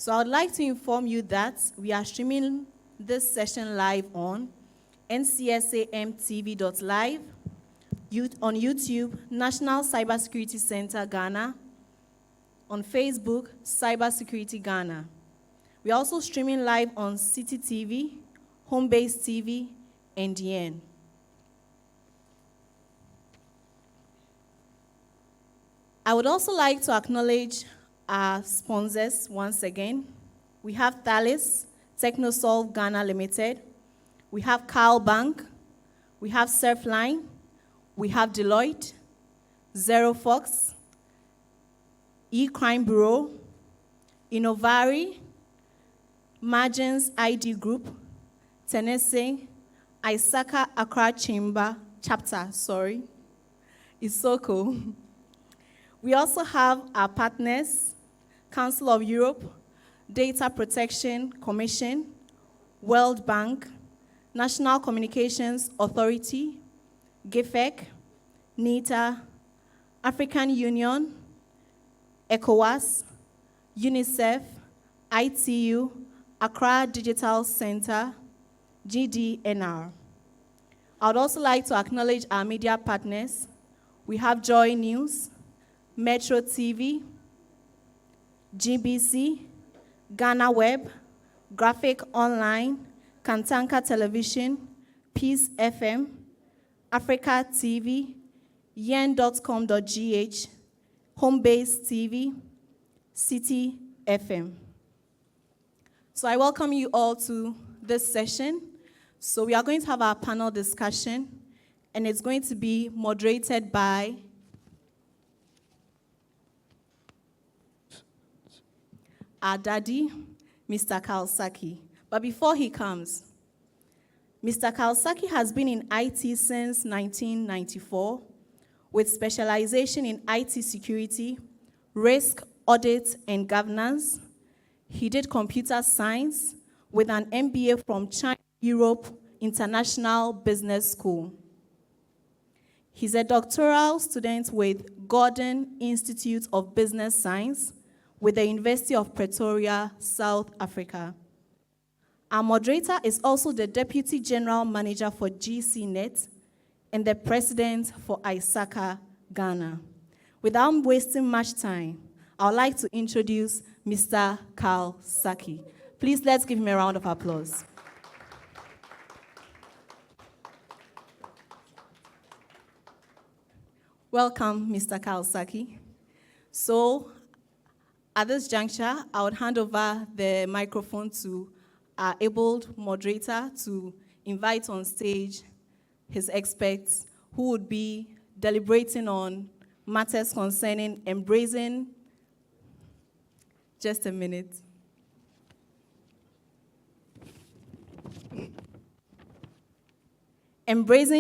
So I would like to inform you that we are streaming this session live on ncsamtv.live, on YouTube, National Cybersecurity Center Ghana, on Facebook, Cybersecurity Ghana. We are also streaming live on Citi TV, Homebase TV, and DN. I would also like to acknowledge our sponsors once again. We have Thales, Technosolve Ghana Limited. We have Carl Bank. We have Surfline. We have Deloitte, Zero Fox, E-Crime Bureau, Innovari, Margins ID Group, Tennessee, Isaka Accra Chapter, Isoko. We also have our partners, Council of Europe, Data Protection Commission, World Bank, National Communications Authority, GIFEC, NITA, African Union, ECOWAS, UNICEF, ITU, Accra Digital Center, GDNR. I would also like to acknowledge our media partners. We have Joy News, Metro TV, GBC, Ghana Web, Graphic Online, Kantanka Television, Peace FM, Africa TV, yen.com.gh, Homebase TV, Citi FM. So I welcome you all to this session. So we are going to have our panel discussion, and it's going to be moderated by our daddy, Mr. Kalsaki. But before he comes, Mr. Kalsaki has been in IT since 1994 with specialization in IT security, risk, audit, and governance. He did computer science with an MBA from China Europe International Business School. He's a doctoral student with Gordon Institute of Business Science with the University of Pretoria, South Africa. Our moderator is also the Deputy General Manager for GCNet and the President for ISACA Ghana. Without wasting much time, I would like to introduce Mr. Carl Saki. Please let's give him a round of applause. Welcome, Mr. Carl Saki. So, at this juncture, I would hand over the microphone to our abled moderator to invite on stage his experts who would be deliberating on matters concerning embracing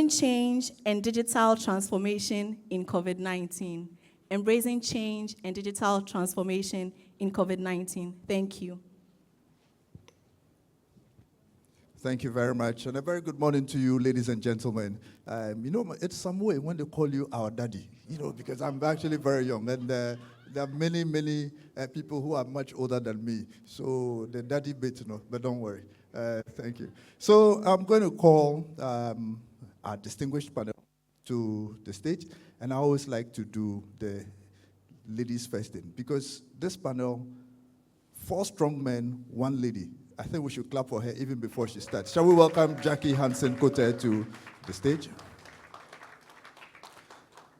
change and digital transformation in COVID-19. Embracing change and digital transformation in COVID-19. Thank you. Thank you very much, and a very good morning to you, ladies and gentlemen. It's some way when they call you our daddy, because I'm actually very young, and there are many people who are much older than me, so the daddy bit, but don't worry. Thank you. So I'm going to call our distinguished panel to the stage, and I always like to do the ladies first thing, because this panel, 4 strong men, 1 lady. I think we should clap for her even before she starts. Shall we welcome Jackie Hansen-Kote to the stage?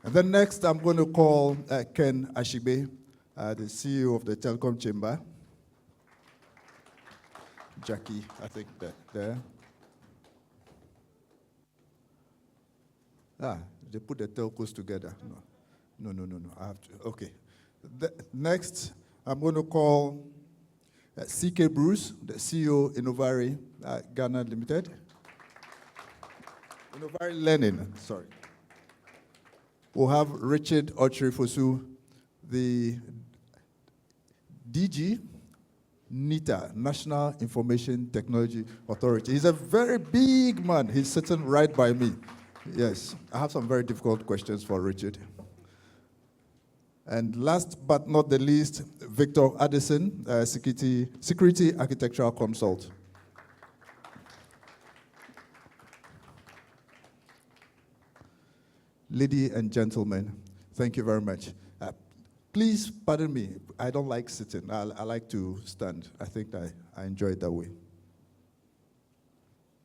And then next, I'm going to call Ken Ashibe, the CEO of the Telecom Chamber. Jackie, I think there. They put the telcos together. No. I have to. Okay. Next, I'm going to call CK Bruce, the CEO, Innovari Ghana Limited. Innovari Learning, sorry. We'll have Richard Ocherifosu, the DG, NITA, National Information Technology Authority. He's a very big man. He's sitting right by me. Yes, I have some very difficult questions for Richard. And last but not the least, Victor Addison, Security Architectural Consult. Ladies and gentlemen, thank you very much. Please pardon me, I don't like sitting. I like to stand. I think I enjoy it that way.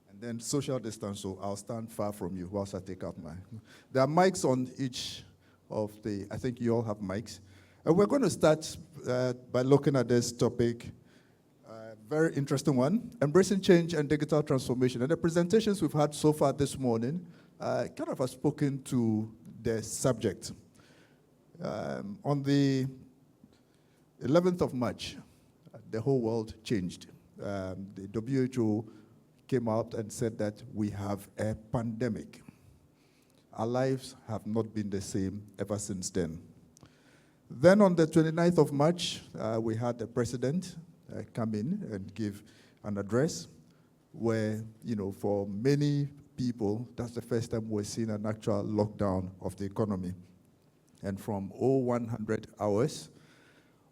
And then social distance, so I'll stand far from you whilst I take out mine. There are mics on each of the, I think you all have mics. And we're going to start by looking at this topic, very interesting one, embracing change and digital transformation. And the presentations we've had so far this morning kind of have spoken to the subject. On the 11th of March, the whole world changed. The WHO came out and said that we have a pandemic. Our lives have not been the same ever since then. Then on the 29th of March, we had the president come in and give an address where, for many people, that's the first time we're seeing an actual lockdown of the economy. And from 0100 hours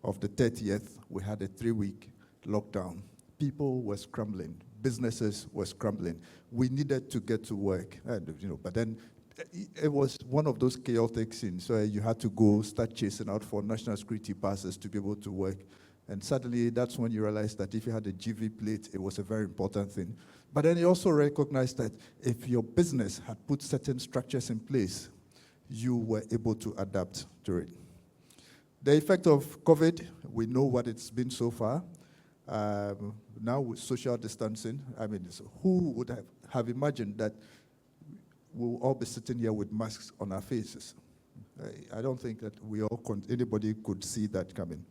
of the 30th, we had a 3-week lockdown. People were scrambling. Businesses were scrambling. We needed to get to work. And, but then it was one of those chaotic scenes where you had to go start chasing out for national security passes to be able to work. And suddenly, that's when you realized that if you had a GV plate, it was a very important thing. But then you also recognized that if your business had put certain structures in place, you were able to adapt to it. The effect of COVID, we know what it's been so far. Now with social distancing, who would have imagined that we'll all be sitting here with masks on our faces? I don't think that anybody could see that coming.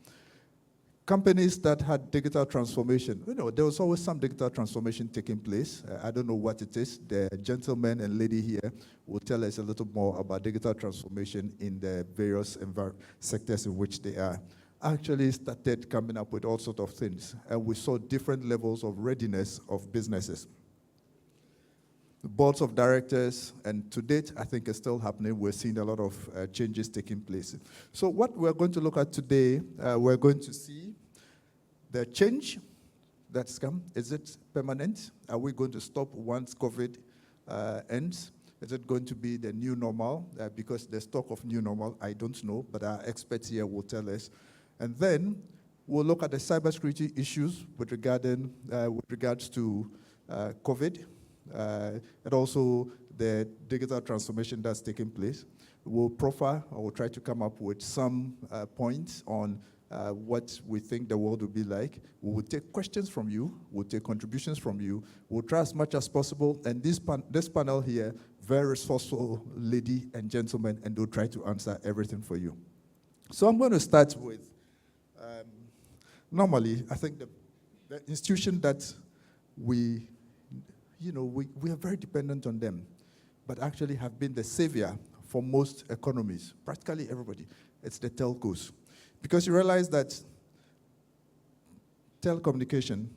Companies that had digital transformation, there was always some digital transformation taking place. I don't know what it is. The gentleman and lady here will tell us a little more about digital transformation in the various sectors in which they are. Actually started coming up with all sorts of things, and we saw different levels of readiness of businesses. The boards of directors, and to date, I think it's still happening. We're seeing a lot of changes taking place. So what we're going to look at today, we're going to see the change that's come. Is it permanent? Are we going to stop once COVID ends? Is it going to be the new normal? Because there's talk of new normal, I don't know, but our experts here will tell us. And then we'll look at the cybersecurity issues with regards to COVID, and also the digital transformation that's taking place. We'll profile, or we'll try to come up with some points on what we think the world will be like. We will take questions from you. We'll take contributions from you. We'll try as much as possible. And this panel here, very resourceful lady and gentlemen, and they'll try to answer everything for you. So I'm going to start with, normally, I think the institution that we are very dependent on them, but actually have been the savior for most economies, practically everybody. It's the telcos. Because you realize that telecommunication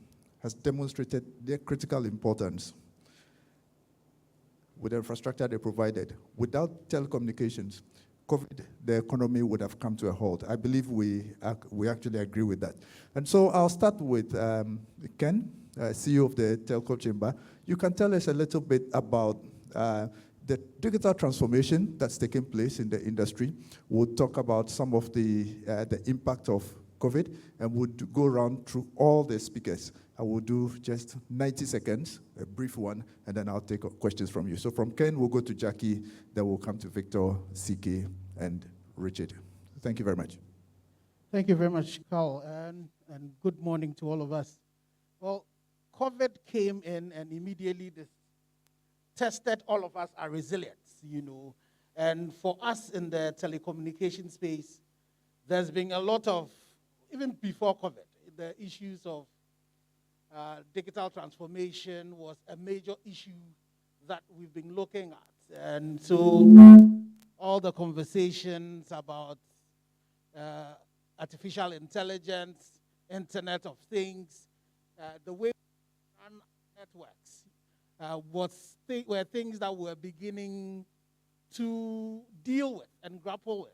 has demonstrated their critical importance with the infrastructure they provided. Without telecommunications, COVID, the economy would have come to a halt. I believe we actually agree with that. And so I'll start with Ken, CEO of the Telco Chamber. You can tell us a little bit about the digital transformation that's taking place in the industry. We'll talk about some of the impact of COVID, and we'll go around through all the speakers. I will do just 90 seconds, a brief one, and then I'll take questions from you. So from Ken, we'll go to Jackie, then we'll come to Victor, CK, and Richard. Thank you very much. Thank you very much, Carl, and good morning to all of us. Well, COVID came in and immediately tested all of us, our resilience, And for us in the telecommunication space, there's been a lot of, even before COVID, the issues of digital transformation was a major issue that we've been looking at. And so all the conversations about artificial intelligence, Internet of Things, the way we run networks were things that we're beginning to deal with and grapple with.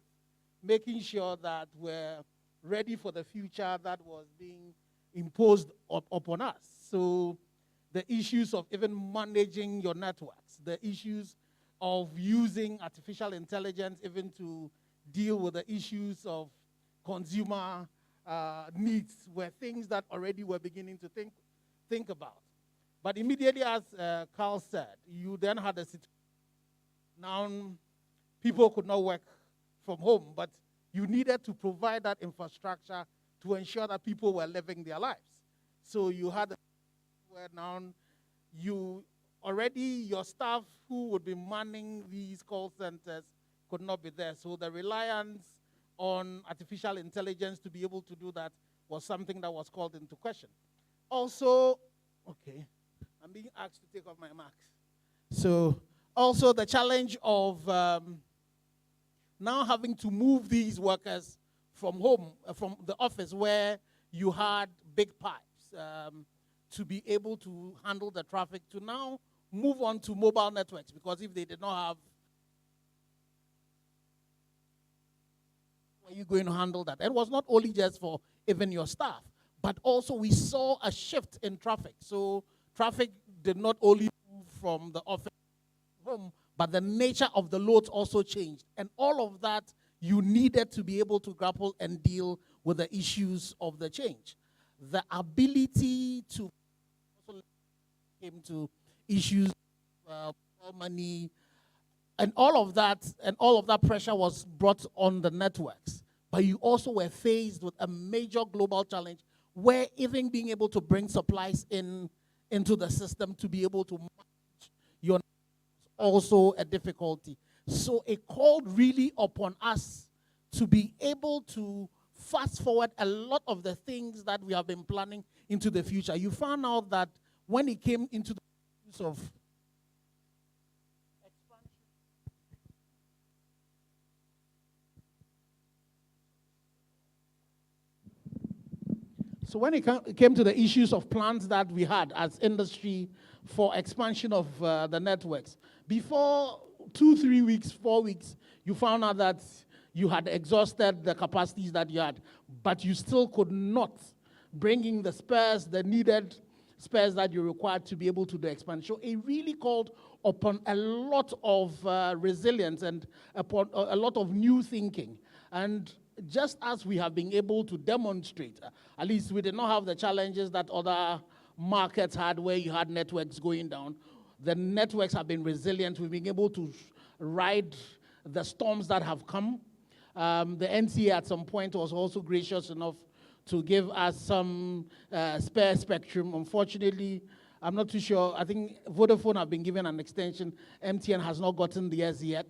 making sure that we're ready for the future that was being imposed upon us. So the issues of even managing your networks, the issues of using artificial intelligence even to deal with the issues of consumer needs were things that already were beginning to think about. But immediately, as Carl said, you then had a situation. Now, people could not work from home, but you needed to provide that infrastructure to ensure that people were living their lives. So you had a where now your staff who would be manning these call centers could not be there. So the reliance on artificial intelligence to be able to do that was something that was called into question. Also, okay, I'm being asked to take off my mask. So also the challenge of now having to move these workers from home, from the office where you had big pipes to be able to handle the traffic, to now move on to mobile networks, because if they did not have, how are you going to handle that? It was not only just for even your staff, but also we saw a shift in traffic. So traffic did not only move from the office to home, but the nature of the loads also changed. And all of that, you needed to be able to grapple and deal with the issues of the change. The ability to also came to issues money, and all of that pressure was brought on the networks. But you also were faced with a major global challenge where even being able to bring supplies into the system to be able to manage your also a difficulty. So it called really upon us to be able to fast forward a lot of the things that we have been planning into the future. You found out that when it came into the use of expansion, so when it came to the issues of plans that we had as industry for expansion of the networks, before 2, 3 weeks, 4 weeks, you found out that you had exhausted the capacities that you had, but you still could not bring in the spares, the needed spares that you required to be able to do expansion. So it really called upon a lot of resilience and upon a lot of new thinking. And just as we have been able to demonstrate, at least we did not have the challenges that other markets had where you had networks going down. The networks have been resilient. We've been able to ride the storms that have come. The NCA at some point was also gracious enough to give us some spare spectrum. Unfortunately, I'm not too sure. I think Vodafone have been given an extension. MTN has not gotten theirs yet.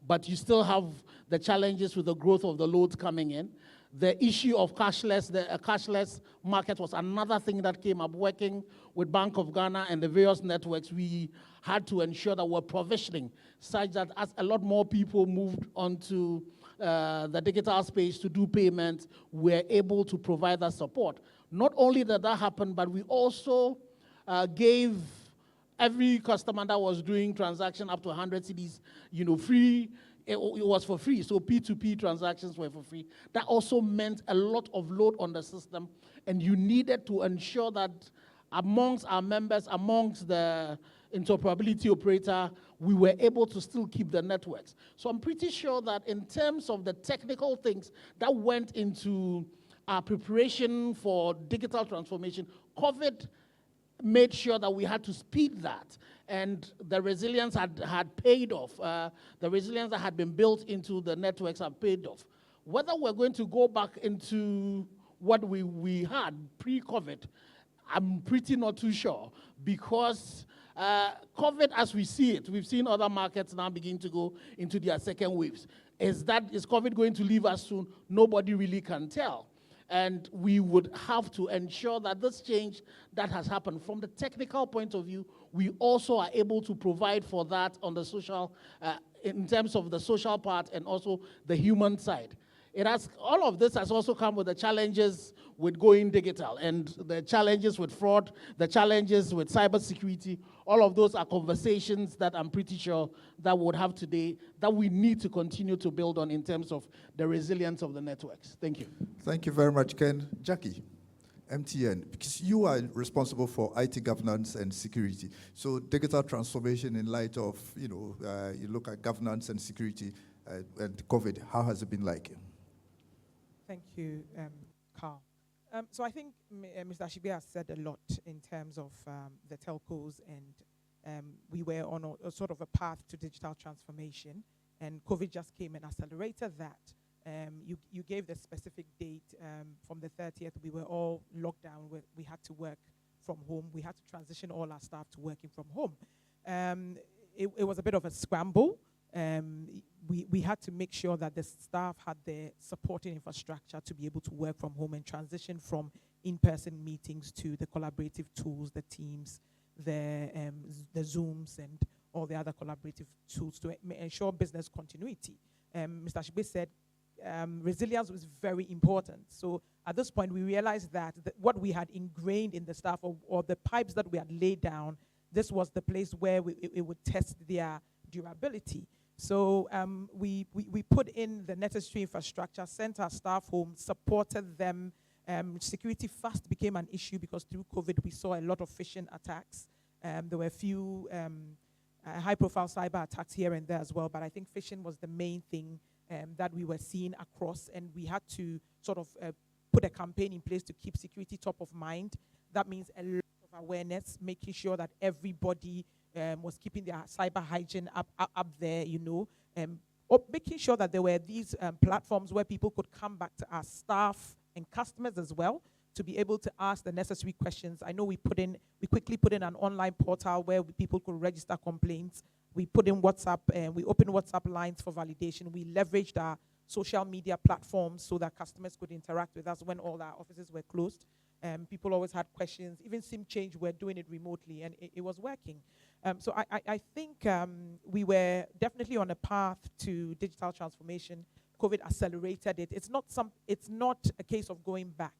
But you still have the challenges with the growth of the loads coming in. The issue of cashless, the cashless market was another thing that came up. Working with Bank of Ghana and the various networks, we had to ensure that we're provisioning such that as a lot more people moved onto the digital space to do payments, we're able to provide that support. Not only did that happen, but we also gave every customer that was doing transaction up to 100 cedis, free. It was for free, so P2P transactions were for free. That also meant a lot of load on the system, and you needed to ensure that amongst our members, amongst the interoperability operator, we were able to still keep the networks. So I'm pretty sure that in terms of the technical things that went into our preparation for digital transformation, COVID made sure that we had to speed that, and the resilience had paid off. The resilience that had been built into the networks have paid off. Whether we're going to go back into what we had pre-COVID, I'm pretty not too sure, because COVID, as we see it, we've seen other markets now begin to go into their second waves. Is COVID going to leave us soon? Nobody really can tell. And we would have to ensure that this change that has happened, from the technical point of view, we also are able to provide for that on the social, in terms of the social part and also the human side. all of this has also come with the challenges with going digital and the challenges with fraud, the challenges with cybersecurity. All of those are conversations that I'm pretty sure that we would have today that we need to continue to build on in terms of the resilience of the networks. Thank you. Thank you very much, Ken. Jackie, MTN, because you are responsible for IT governance and security. So digital transformation in light of, you look at governance and security and COVID, how has it been like? Thank you, Carl. So I think Mr. Ashibe has said a lot in terms of the telcos, and we were on a sort of a path to digital transformation, and COVID just came and accelerated that. You gave the specific date from the 30th. We were all locked down. We had to work from home. We had to transition all our staff to working from home. It was a bit of a scramble. We had to make sure that the staff had the supporting infrastructure to be able to work from home and transition from in-person meetings to the collaborative tools, the Teams, the Zooms, and all the other collaborative tools to ensure business continuity. Mr. Ashibe said resilience was very important. So at this point, we realized that what we had ingrained in the staff or the pipes that we had laid down, this was the place where it would test their durability. So we put in the necessary infrastructure, sent our staff home, supported them. Security fast became an issue because through COVID, we saw a lot of phishing attacks. There were a few high-profile cyber attacks here and there as well, but I think phishing was the main thing that we were seeing across, and we had to sort of put a campaign in place to keep security top of mind. That means a lot of awareness, making sure that everybody was keeping their cyber hygiene up there, making sure that there were these platforms where people could come back to our staff and customers as well to be able to ask the necessary questions. I know we quickly put in an online portal where people could register complaints. We put in WhatsApp, and we opened WhatsApp lines for validation. We leveraged our social media platforms so that customers could interact with us when all our offices were closed. People always had questions. Even SIM change, we're doing it remotely, and it was working. So I think we were definitely on a path to digital transformation. COVID accelerated it. It's not a case of going back.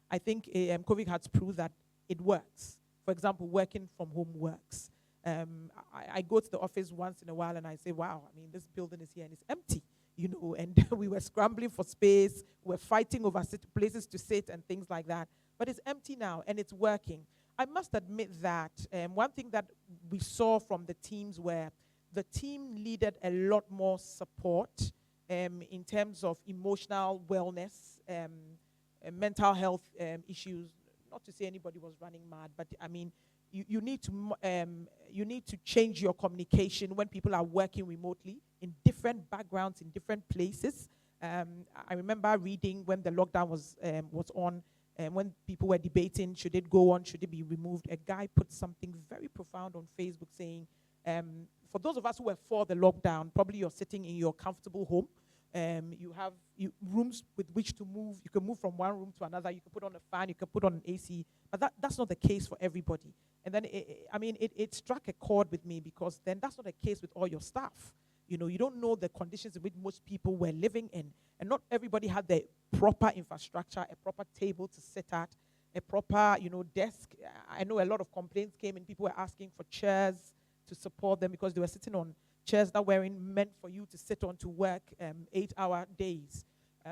I think COVID has proved that it works. For example, working from home works. I go to the office once in a while and I say, wow, this building is here and it's empty, and we were scrambling for space. We're fighting over places to sit and things like that. But it's empty now and it's working. I must admit that one thing that we saw from the teams where the team needed a lot more support in terms of emotional wellness, mental health issues. Not to say anybody was running mad, but you need to change your communication when people are working remotely in different backgrounds, in different places. I remember reading when the lockdown was on, when people were debating, should it go on, should it be removed, a guy put something very profound on Facebook saying, for those of us who were for the lockdown, probably you're sitting in your comfortable home. You have rooms with which to move. You can move from one room to another. You can put on a fan. You can put on an AC. But that's not the case for everybody. And then, it struck a chord with me because then that's not the case with all your staff. You don't know the conditions in which most people were living in. And not everybody had the proper infrastructure, a proper table to sit at, a proper, desk. I know a lot of complaints came and people were asking for chairs to support them because they were sitting on chairs that weren't meant for you to sit on to work 8-hour days.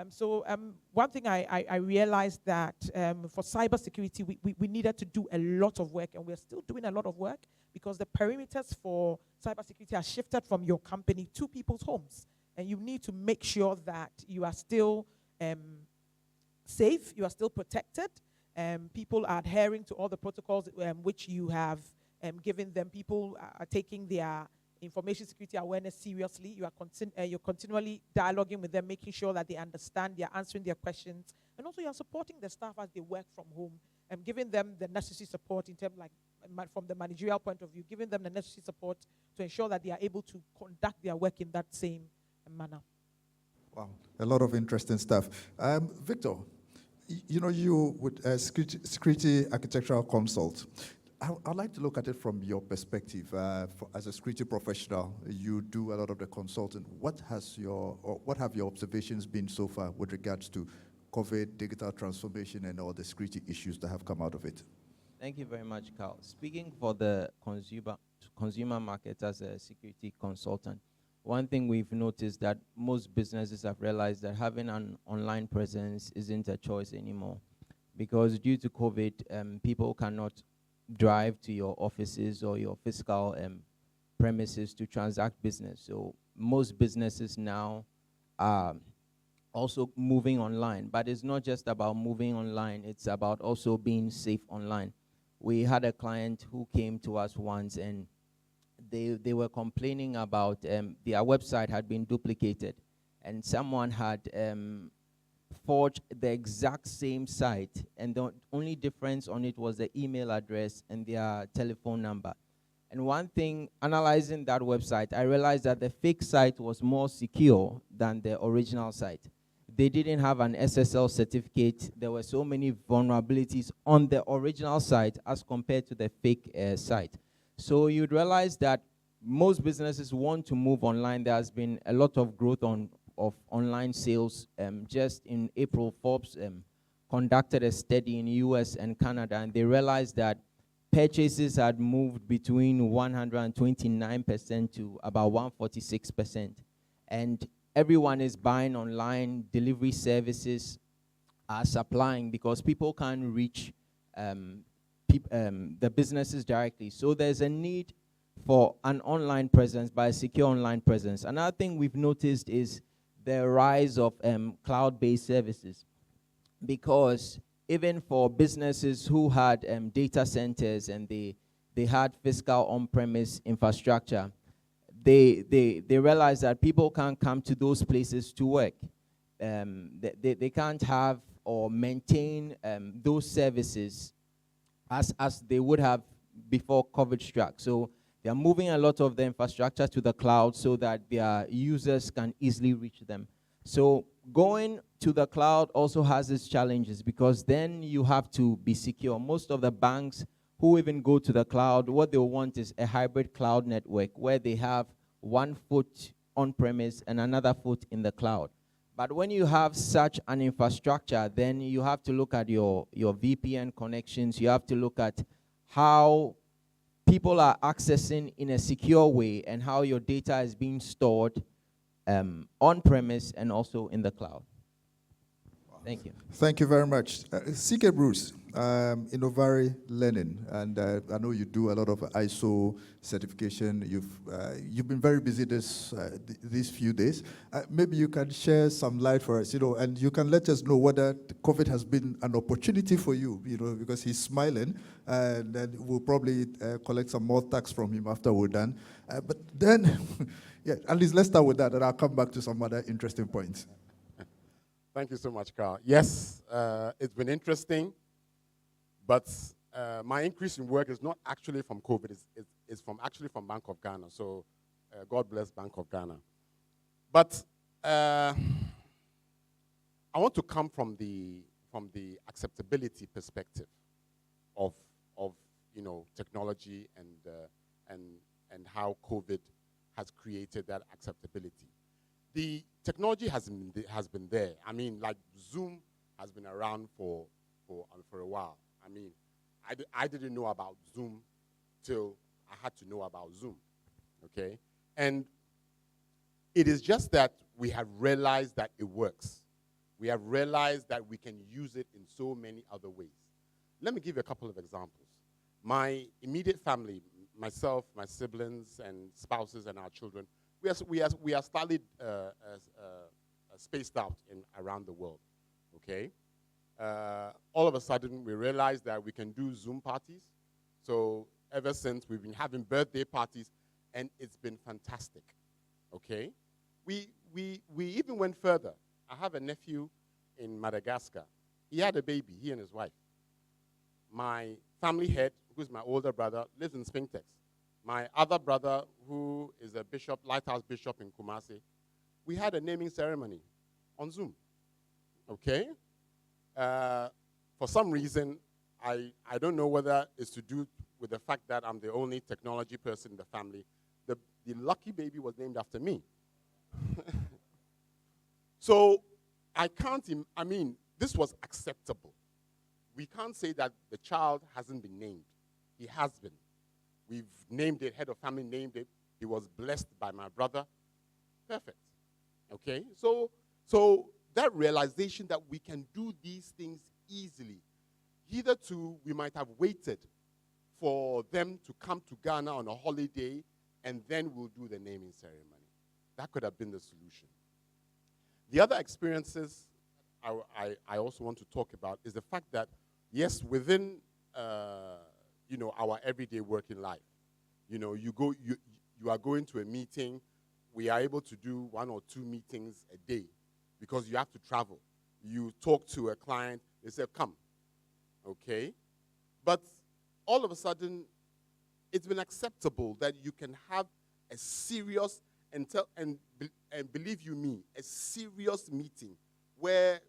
So one thing I realized that for cybersecurity, we needed to do a lot of work, and we're still doing a lot of work because the perimeters for cybersecurity are shifted from your company to people's homes. And you need to make sure that you are still safe, you are still protected, people are adhering to all the protocols which you have given them. People are taking their information security awareness seriously. You're continually dialoguing with them, making sure that they understand, they're answering their questions, and also you're supporting the staff as they work from home and giving them the necessary support in terms from the managerial point of view, giving them the necessary support to ensure that they are able to conduct their work in that same manner. Wow, a lot of interesting stuff. Victor, you with Security Architectural Consult, I'd like to look at it from your perspective. As a security professional, you do a lot of the consulting. What have your observations been so far with regards to COVID, digital transformation, and all the security issues that have come out of it? Thank you very much, Carl. Speaking for the consumer market as a security consultant, one thing we've noticed that most businesses have realized that having an online presence isn't a choice anymore, because due to COVID, people cannot drive to your offices or your physical premises to transact business. So most businesses now are also moving online, but it's not just about moving online, it's about also being safe online. We had a client who came to us once, and they were complaining about their website had been duplicated, and someone had forged the exact same site, and the only difference on it was the email address and their telephone number. And one thing, analyzing that website, I realized that the fake site was more secure than the original site. They didn't have an SSL certificate. There were so many vulnerabilities on the original site as compared to the fake site. So you'd realize that most businesses want to move online. There has been a lot of growth of online sales. Just in April, Forbes conducted a study in US and Canada, and they realized that purchases had moved between 129% to about 146%. And everyone is buying online. Delivery services are supplying because people can't reach the businesses directly. So there's a need for an online presence, by a secure online presence. Another thing we've noticed is the rise of cloud-based services, because even for businesses who had data centers and they had physical on-premise infrastructure, they realized that people can't come to those places to work. They can't have or maintain those services as they would have before COVID struck. So they're moving a lot of the infrastructure to the cloud so that their users can easily reach them. So going to the cloud also has its challenges, because then you have to be secure. Most of the banks who even go to the cloud, what they want is a hybrid cloud network where they have one foot on-premise and another foot in the cloud. But when you have such an infrastructure, then you have to look at your VPN connections. You have to look at how people are accessing in a secure way and how your data is being stored on-premise and also in the cloud. Thank you. Thank you very much. CK Bruce, Innovari Learning, and I know you do a lot of ISO certification. You've been very busy these few days. Maybe you can share some light for us, and you can let us know whether COVID has been an opportunity for you, because he's smiling, and then we'll probably collect some more tax from him after we're done. But then, yeah, at least let's start with that, and I'll come back to some other interesting points. Thank you so much, Carl. Yes, it's been interesting, but my increase in work is not actually from COVID. It's actually from Bank of Ghana. So God bless Bank of Ghana. But I want to come from the acceptability perspective of technology and how COVID has created that acceptability. The technology has been there. I mean, like Zoom has been around for a while. I mean, I didn't know about Zoom till I had to know about Zoom, okay? And it is just that we have realized that it works. We have realized that we can use it in so many other ways. Let me give you a couple of examples. My immediate family, myself, my siblings, and spouses, and our children, we are slightly spaced out around the world, okay? All of a sudden, we realized that we can do Zoom parties. So ever since, we've been having birthday parties, and it's been fantastic, okay? We even went further. I have a nephew in Madagascar. He had a baby, he and his wife. My family head, who's my older brother, lives in Spintex. My other brother, who is a bishop, lighthouse bishop in Kumasi, we had a naming ceremony on Zoom, okay? For some reason, I don't know whether it's to do with the fact that I'm the only technology person in the family, the lucky baby was named after me. So I can't, this was acceptable. We can't say that the child hasn't been named. He has been. We've named it, head of family named it. He was blessed by my brother. Perfect. Okay? So that realization that we can do these things easily. Hitherto, we might have waited for them to come to Ghana on a holiday, and then we'll do the naming ceremony. That could have been the solution. The other experiences I also want to talk about is the fact that, yes, within our everyday working life, you are going to a meeting. We are able to do 1 or 2 meetings a day because you have to travel. You talk to a client, they say, come, okay? But all of a sudden, it's been acceptable that you can have a serious, and believe you me, a serious meeting where,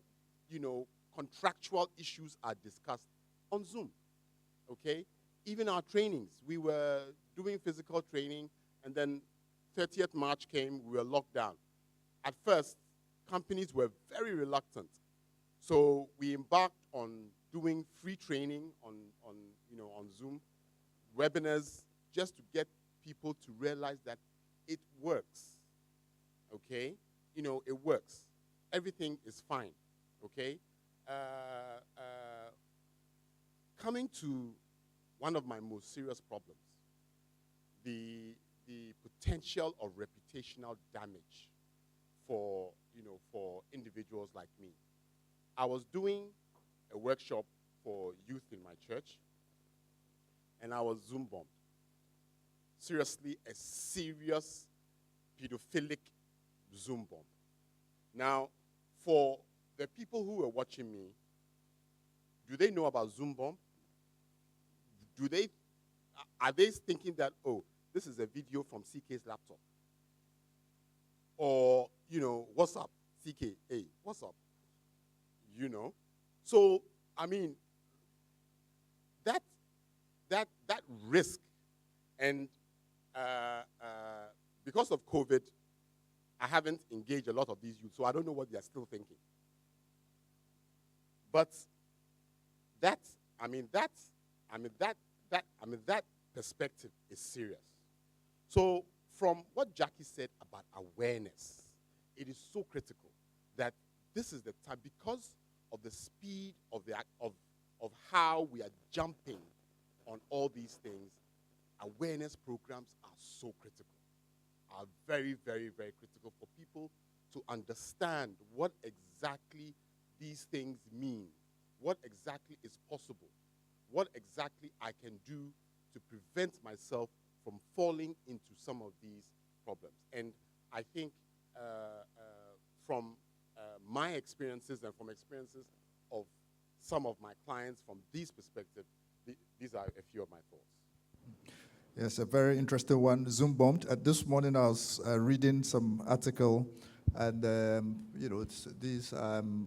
contractual issues are discussed on Zoom, okay? Even our trainings, we were doing physical training, and then 30th March came, we were locked down. At first, companies were very reluctant. So we embarked on doing free training on Zoom, webinars, just to get people to realize that it works, okay? It works. Everything is fine, okay? Coming to one of my most serious problems, the potential of reputational damage for individuals like me. I was doing a workshop for youth in my church, and I was Zoom bombed. Seriously, a serious pedophilic Zoom bomb. Now, for the people who were watching me, do they know about Zoom bomb? Are they thinking that, oh, this is a video from CK's laptop? Or, what's up, CK? Hey, what's up? So, that risk, and because of COVID, I haven't engaged a lot of these youth, so I don't know what they are still thinking. But that perspective is serious. So from what Jackie said about awareness, it is so critical that this is the time, because of the speed of how we are jumping on all these things. Awareness programs are so critical, are very, very, very critical for people to understand what exactly these things mean, what exactly is possible, what exactly I can do to prevent myself from falling into some of these problems. And I think from my experiences and from experiences of some of my clients from this perspective, these are a few of my thoughts. Yes, a very interesting one. Zoom bombed. This morning I was reading some article, and these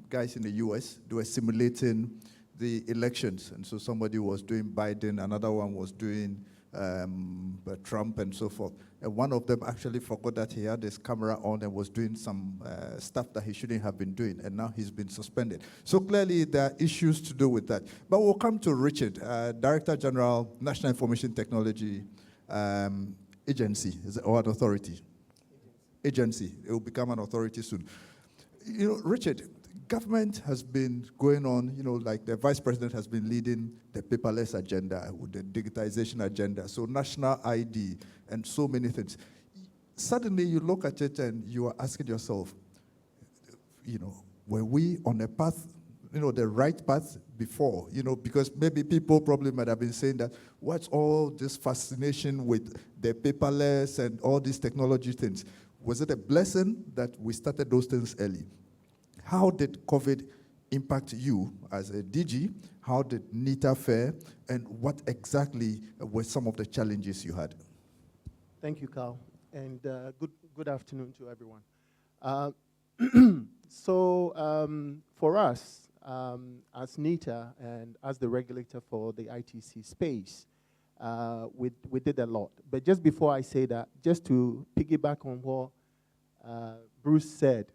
guys in the US, they were simulating the elections, and so somebody was doing Biden, another one was doing Trump, and so forth. And one of them actually forgot that he had his camera on and was doing some stuff that he shouldn't have been doing, and now he's been suspended. So clearly there are issues to do with that. But we'll come to Richard, Director General, National Information Technology Agency, or an authority? Agency. It will become an authority soon. Richard, government has been going on, like the Vice President has been leading the paperless agenda with the digitization agenda, so national ID and so many things. Suddenly you look at it and you are asking yourself, were we on a path, the right path before? Because maybe people probably might have been saying that, what's all this fascination with the paperless and all these technology things? Was it a blessing that we started those things early? How did COVID impact you as a DG? How did NITA fare? And what exactly were some of the challenges you had? Thank you, Carl, and good afternoon to everyone. For us, as NITA and as the regulator for the ITC space, we did a lot. But just before I say that, just to piggyback on what Bruce said,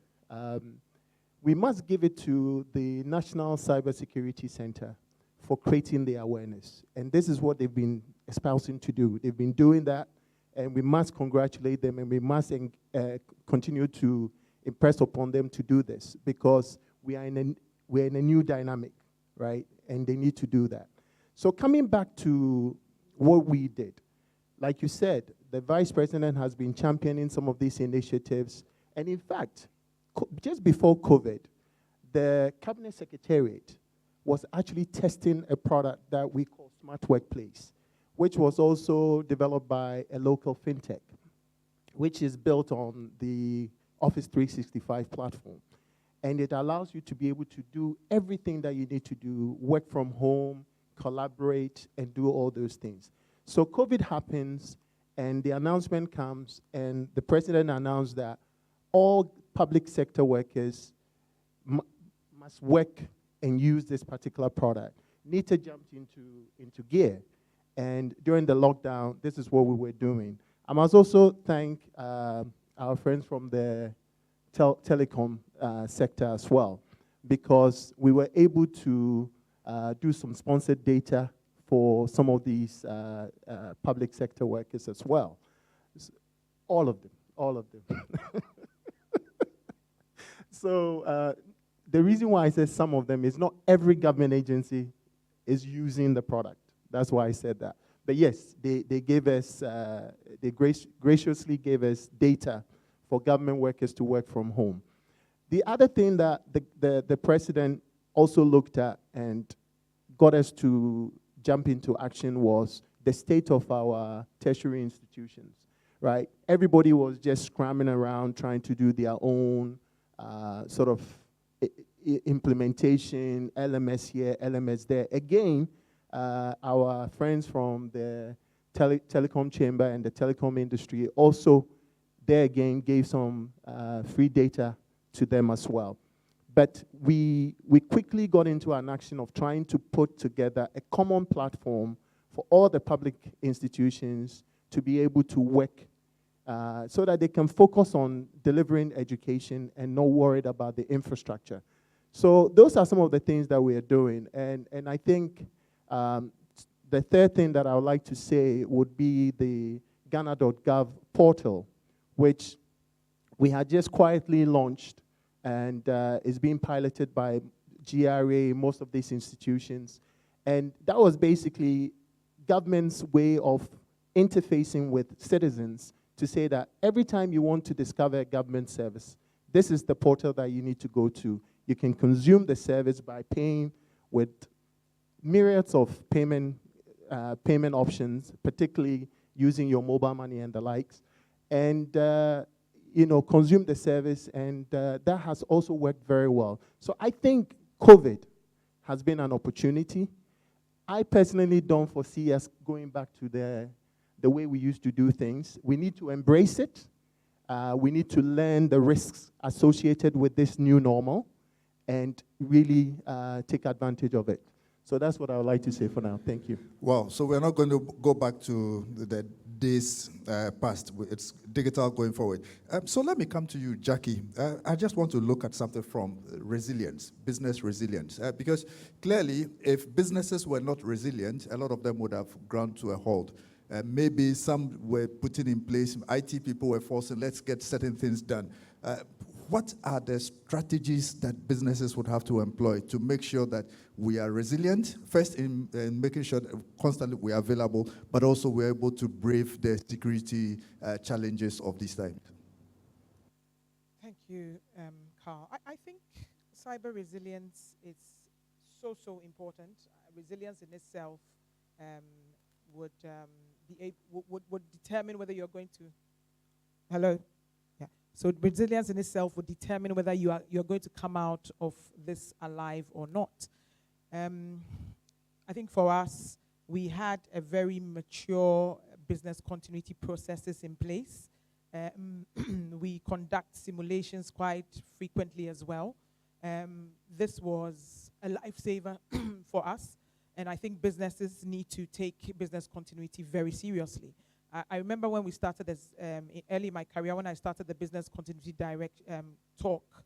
we must give it to the National Cybersecurity Center for creating the awareness. And this is what they've been espousing to do. They've been doing that, and we must congratulate them, and we must continue to impress upon them to do this, because we're in a new dynamic, right? And they need to do that. So coming back to what we did, like you said, the Vice President has been championing some of these initiatives. And in fact, just before COVID, the Cabinet Secretariat was actually testing a product that we call Smart Workplace, which was also developed by a local fintech, which is built on the Office 365 platform. And it allows you to be able to do everything that you need to do, work from home, collaborate, and do all those things. So COVID happens, and the announcement comes, and the president announced that all public sector workers must work and use this particular product. NITA jumped into gear, and during the lockdown, this is what we were doing. I must also thank our friends from the telecom sector as well, because we were able to do some sponsored data for some of these public sector workers as well. All of them. So the reason why I say some of them is not every government agency is using the product. That's why I said that. But yes, they gave us, they graciously gave us data for government workers to work from home. The other thing that the president also looked at and got us to jump into action was the state of our tertiary institutions, right? Everybody was just scrambling around trying to do their own sort of implementation, LMS here, LMS there. Again, our friends from the telecom chamber and the telecom industry also, there again, gave some free data to them as well. But we quickly got into an action of trying to put together a common platform for all the public institutions to be able to work so that they can focus on delivering education and not worried about the infrastructure. So those are some of the things that we are doing. And I think the third thing that I would like to say would be the Ghana.gov portal, which we had just quietly launched and is being piloted by GRA, most of these institutions. And that was basically government's way of interfacing with citizens to say that every time you want to discover a government service, this is the portal that you need to go to. You can consume the service by paying with myriads of payment options, particularly using your mobile money and the likes, and consume the service, and that has also worked very well. So I think COVID has been an opportunity. I personally don't foresee us going back to the way we used to do things. We need to embrace it. We need to learn the risks associated with this new normal and really take advantage of it. So that's what I would like to say for now. Thank you. Wow. So we're not going to go back to the days past. It's digital going forward. So let me come to you, Jackie. I just want to look at something from resilience, business resilience. Because clearly, if businesses were not resilient, a lot of them would have ground to a halt. Maybe some were putting in place, IT people were forcing, let's get certain things done. What are the strategies that businesses would have to employ to make sure that we are resilient, first in making sure that constantly we are available, but also we're able to brave the security challenges of this time? Thank you, Carl. I think cyber resilience is so important. Resilience in itself would determine whether you're going to... Hello? Yeah. So resilience in itself would determine whether you're going to come out of this alive or not. I think for us, we had a very mature business continuity processes in place. We conduct simulations quite frequently as well. This was a lifesaver for us And I think businesses need to take business continuity very seriously. I remember when we started this, early in my career, when I started the Business Continuity Talk,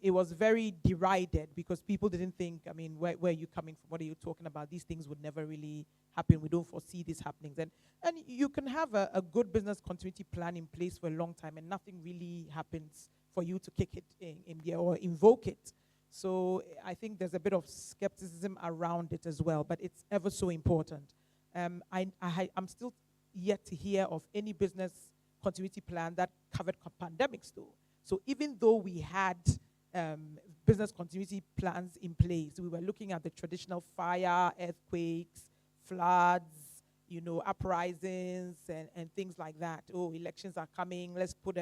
it was very derided because people didn't think, I mean, where are you coming from? What are you talking about? These things would never really happen. We don't foresee these happenings. And you can have a good business continuity plan in place for a long time and nothing really happens for you to kick it in there or invoke it. So I think there's a bit of skepticism around it as well, but it's ever so important. I'm still yet to hear of any business continuity plan that covered pandemics though. So even though we had business continuity plans in place, we were looking at the traditional fire, earthquakes, floods, uprisings and things like that. Oh, elections are coming, let's put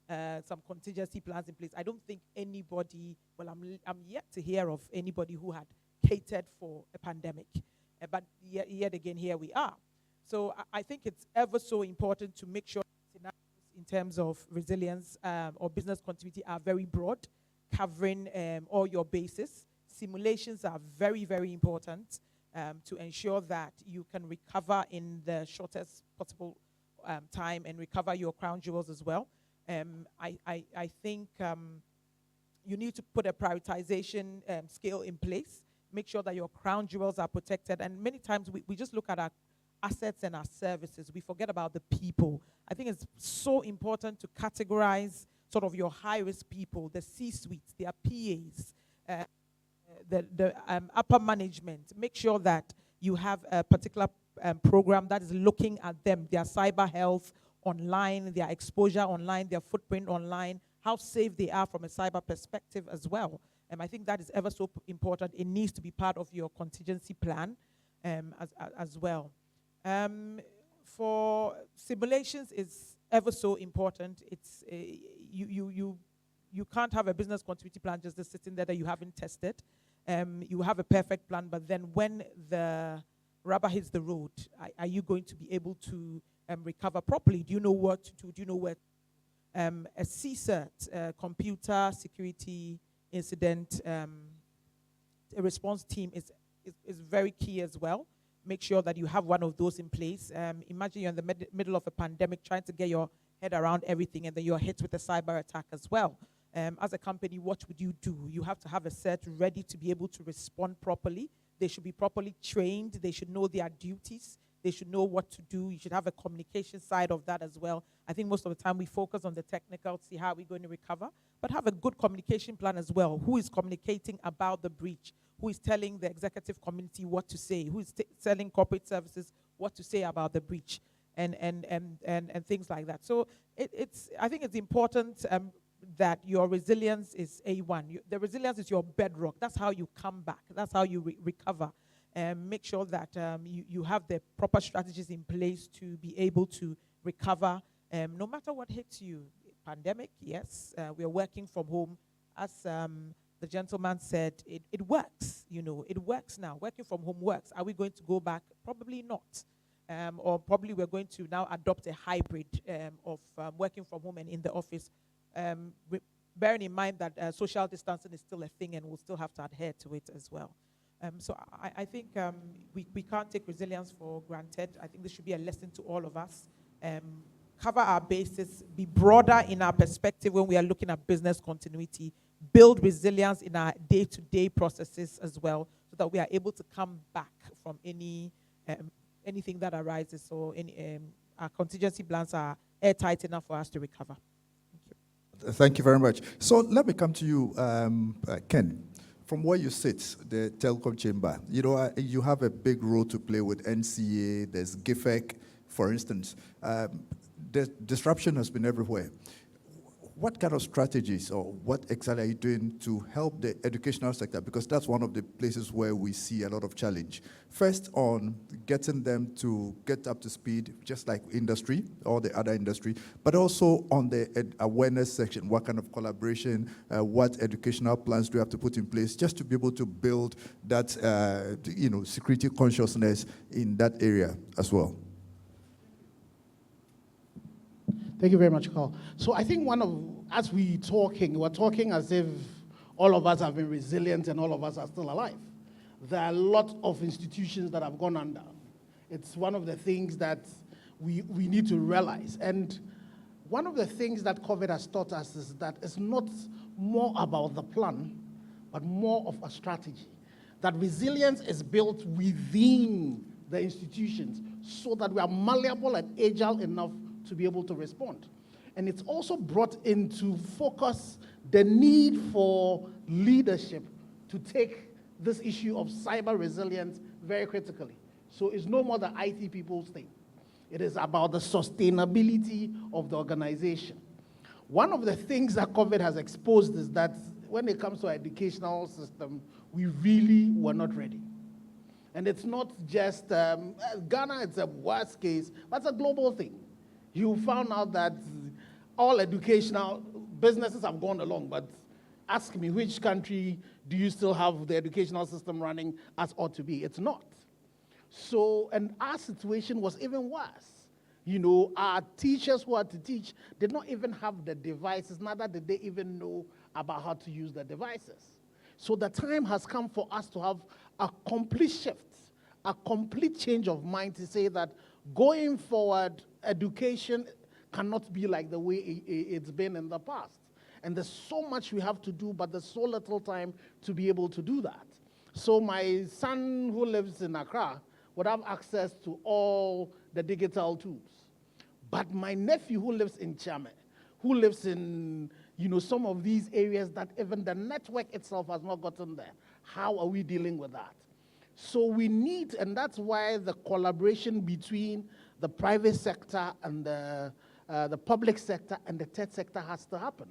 some contingency plans in place. I don't think anybody, I'm yet to hear of anybody who had catered for a pandemic. But yet again, here we are. So I think it's ever so important to make sure scenarios in terms of resilience or business continuity are very broad, covering all your bases. Simulations are very, very important to ensure that you can recover in the shortest possible time and recover your crown jewels as well. I think you need to put a prioritization scale in place, make sure that your crown jewels are protected. And many times we just look at our assets and our services. We forget about the people. I think it's so important to categorize sort of your high-risk people, the C-suites, their PAs, the upper management. Make sure that you have a particular program that is looking at them, their cyber health online, their exposure online, their footprint online, how safe they are from a cyber perspective as well. I think that is ever so important. It needs to be part of your contingency plan as well. For simulations is ever so important. It's you can't have a business continuity plan just sitting there that you haven't tested. You have a perfect plan, but then when the rubber hits the road, are you going to be able to recover properly? Do you know what to do? Do you know where? A CSIRT, computer security incident a response team is very key as well. Make sure that you have one of those in place. Imagine you're in the middle of a pandemic trying to get your head around everything, and then you're hit with a cyber attack as well. As a company, what would you do? You have to have a CERT ready to be able to respond properly. They should be properly trained. They should know their duties. They should know what to do. You should have a communication side of that as well. I think most of the time we focus on the technical to see how we're going to recover, but have a good communication plan as well. Who is communicating about the breach? Who is telling the executive community what to say? Who is telling corporate services what to say about the breach? And things like that. So I think it's important that your resilience is A1. The resilience is your bedrock. That's how you come back. That's how you recover. Make sure that you have the proper strategies in place to be able to recover no matter what hits you. Pandemic, yes. We are working from home. As the gentleman said, it works. It works now. Working from home works. Are we going to go back? Probably not. Or probably we're going to now adopt a hybrid of working from home and in the office. Bearing in mind that social distancing is still a thing and we'll still have to adhere to it as well. So I think we can't take resilience for granted. I think this should be a lesson to all of us. Cover our bases, be broader in our perspective when we are looking at business continuity, build resilience in our day-to-day processes as well, so that we are able to come back from anything that arises. So our contingency plans are airtight enough for us to recover. Thank you. Thank you very much. So let me come to you, Ken. From where you sit, the telecom chamber, you have a big role to play with NCA, there's GIFEC, for instance. The disruption has been everywhere. What kind of strategies or what exactly are you doing to help the educational sector? Because that's one of the places where we see a lot of challenge. First, on getting them to get up to speed, just like industry or the other industry, but also on the awareness section, what kind of collaboration, what educational plans do you have to put in place just to be able to build that, security consciousness in that area as well? Thank you very much, Carl. So I think as we're talking as if all of us have been resilient and all of us are still alive. there are a lot of institutions that have gone under. It's one of the things that we need to realize. And one of the things that COVID has taught us is that it's not more about the plan, but more of a strategy. That resilience is built within the institutions so that we are malleable and agile enough to be able to respond. And it's also brought into focus the need for leadership to take this issue of cyber resilience very critically. So it's no more the IT people's thing. It is about the sustainability of the organization. One of the things that COVID has exposed is that when it comes to our educational system, we really were not ready. And it's not just, Ghana, it's a worst case, but it's a global thing. You found out that all educational businesses have gone along, but ask me, which country do you still have the educational system running as ought to be? It's not. So, and our situation was even worse. You know, our teachers who had to teach did not even have the devices, neither did they even know about how to use the devices. So the time has come for us to have a complete shift, a complete change of mind to say that going forward, education cannot be like the way it's been in the past. And there's so much we have to do, but there's so little time to be able to do that. So my son who lives in Accra would have access to all the digital tools. But my nephew who lives in Chame, who lives in some of these areas that even the network itself has not gotten there, how are we dealing with that? So we need, and that's why the collaboration between the private sector and the public sector and the third sector has to happen.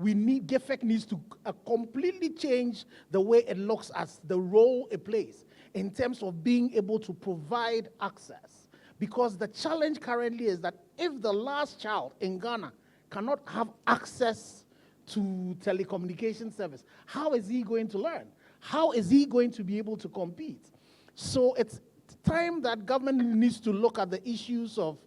GIFEC needs to completely change the way it looks at the role it plays in terms of being able to provide access. Because the challenge currently is that if the last child in Ghana cannot have access to telecommunication service, how is he going to learn? How is he going to be able to compete? So it's time that government needs to look at the issues of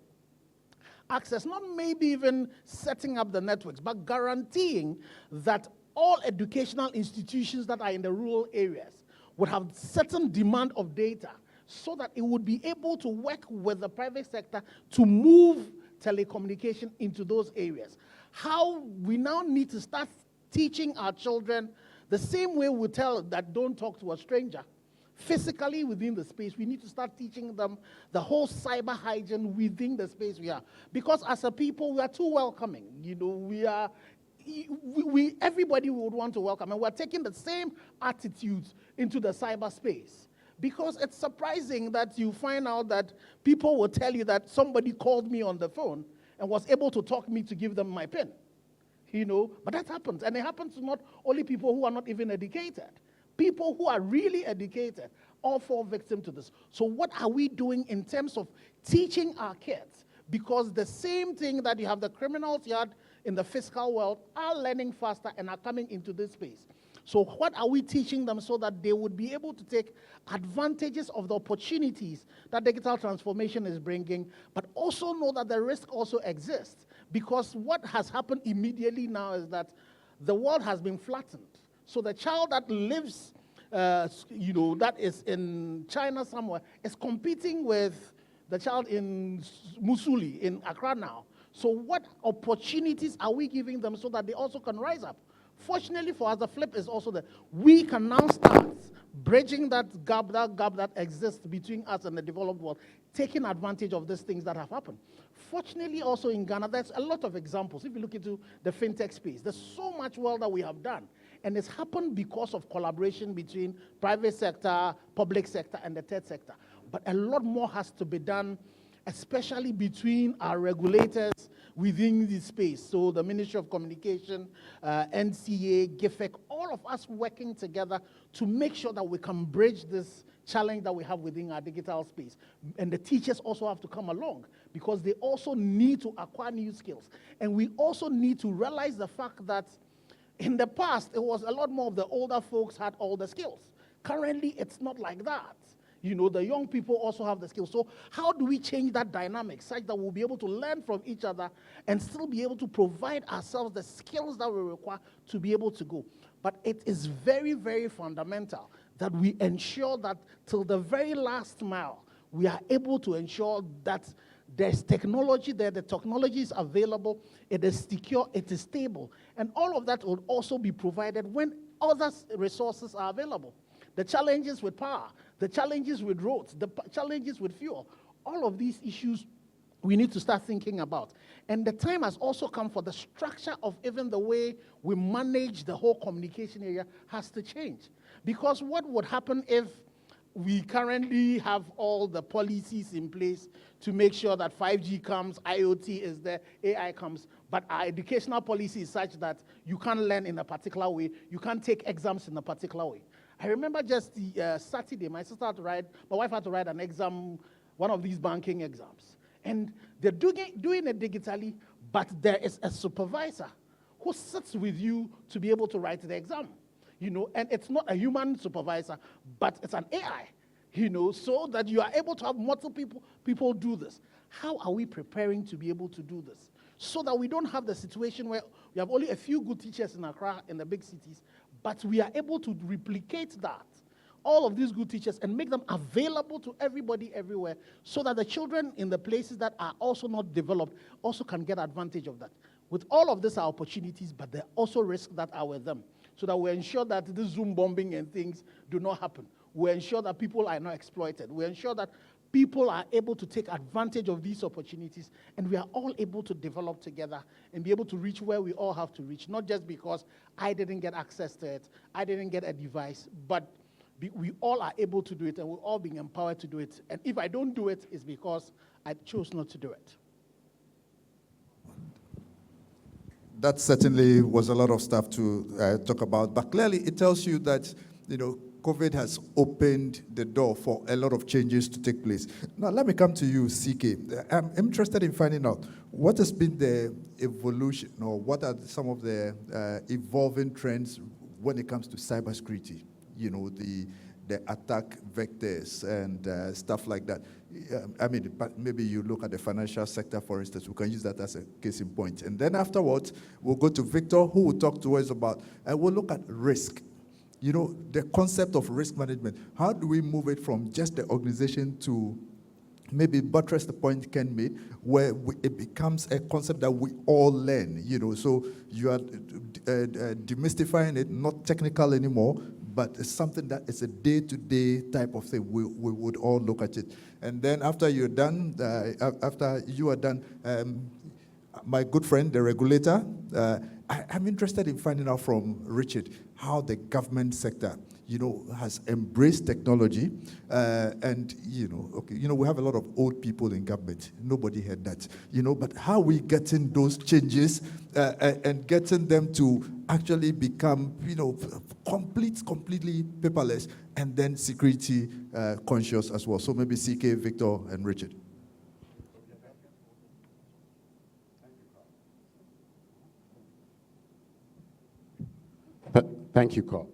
access, not maybe even setting up the networks, but guaranteeing that all educational institutions that are in the rural areas would have certain demand of data so that it would be able to work with the private sector to move telecommunication into those areas. How we now need to start teaching our children the same way we tell that don't talk to a stranger. Physically within the space, we need to start teaching them the whole cyber hygiene within the space we are. Because as a people, we are too welcoming. Everybody would want to welcome, and we're taking the same attitudes into the cyberspace. Because it's surprising that you find out that people will tell you that somebody called me on the phone and was able to talk me to give them my PIN. But that happens. And it happens to not only people who are not even educated. People who are really educated all fall victim to this. So what are we doing in terms of teaching our kids? Because the same thing that you have the criminals yard in the fiscal world are learning faster and are coming into this space. So what are we teaching them so that they would be able to take advantages of the opportunities that digital transformation is bringing, but also know that the risk also exists? Because what has happened immediately now is that the world has been flattened. So the child that lives, that is in China somewhere, is competing with the child in Musuli, in Accra now. So what opportunities are we giving them so that they also can rise up? Fortunately for us, the flip is also that we can now start bridging that gap that exists between us and the developed world, taking advantage of these things that have happened. Fortunately, also in Ghana, there's a lot of examples. If you look into the fintech space, there's so much well that we have done. And it's happened because of collaboration between private sector, public sector, and the third sector. But a lot more has to be done, especially between our regulators within this space. So the Ministry of Communication, NCA, GIFEC, all of us working together to make sure that we can bridge this challenge that we have within our digital space. And the teachers also have to come along because they also need to acquire new skills. And we also need to realize the fact that in the past, it was a lot more of the older folks had all the skills. Currently, it's not like that. The young people also have the skills. So how do we change that dynamic such that we'll be able to learn from each other and still be able to provide ourselves the skills that we require to be able to go? But it is very, very fundamental that we ensure that till the very last mile, we are able to ensure that there's technology there, the technology is available, it is secure, it is stable. And all of that will also be provided when other resources are available. The challenges with power, the challenges with roads, the challenges with fuel, all of these issues we need to start thinking about. And the time has also come for the structure of even the way we manage the whole communication area has to change. Because what would happen if we currently have all the policies in place to make sure that 5G comes, IoT is there, AI comes, but our educational policy is such that you can't learn in a particular way, you can't take exams in a particular way. I remember just the Saturday, my wife had to write an exam, one of these banking exams. And they're doing it digitally, but there is a supervisor who sits with you to be able to write the exam. And it's not a human supervisor, but it's an AI, so that you are able to have multiple people do this. How are we preparing to be able to do this? So that we don't have the situation where we have only a few good teachers in Accra, in the big cities, but we are able to replicate that, all of these good teachers, and make them available to everybody everywhere, so that the children in the places that are also not developed also can get advantage of that. With all of these are opportunities, but there are also risks that are with them, so that we ensure that this Zoom bombing and things do not happen. We ensure that people are not exploited. We ensure that people are able to take advantage of these opportunities, and we are all able to develop together and be able to reach where we all have to reach, not just because I didn't get access to it, I didn't get a device, but we all are able to do it, and we're all being empowered to do it. And if I don't do it, it's because I chose not to do it. That certainly was a lot of stuff to talk about, but clearly it tells you that, COVID has opened the door for a lot of changes to take place. Now, let me come to you, CK. I'm interested in finding out what has been the evolution, or what are some of the evolving trends when it comes to cybersecurity, the attack vectors and stuff like that. But maybe you look at the financial sector, for instance. We can use that as a case in point. And then afterwards, we'll go to Victor, who will talk to us about, we'll look at risk. The concept of risk management. How do we move it from just the organization to maybe buttress the point Ken made, where it becomes a concept that we all learn, so you are demystifying it, not technical anymore, but it's something that is a day-to-day type of thing. We would all look at it. And then after you are done, my good friend, the regulator, I'm interested in finding out from Richard how the government sector, has embraced technology, and we have a lot of old people in government. Nobody had that, but how we getting those changes and getting them to actually become, completely paperless, and then security conscious as well. So maybe CK, Victor, and Richard. Thank you, Carl.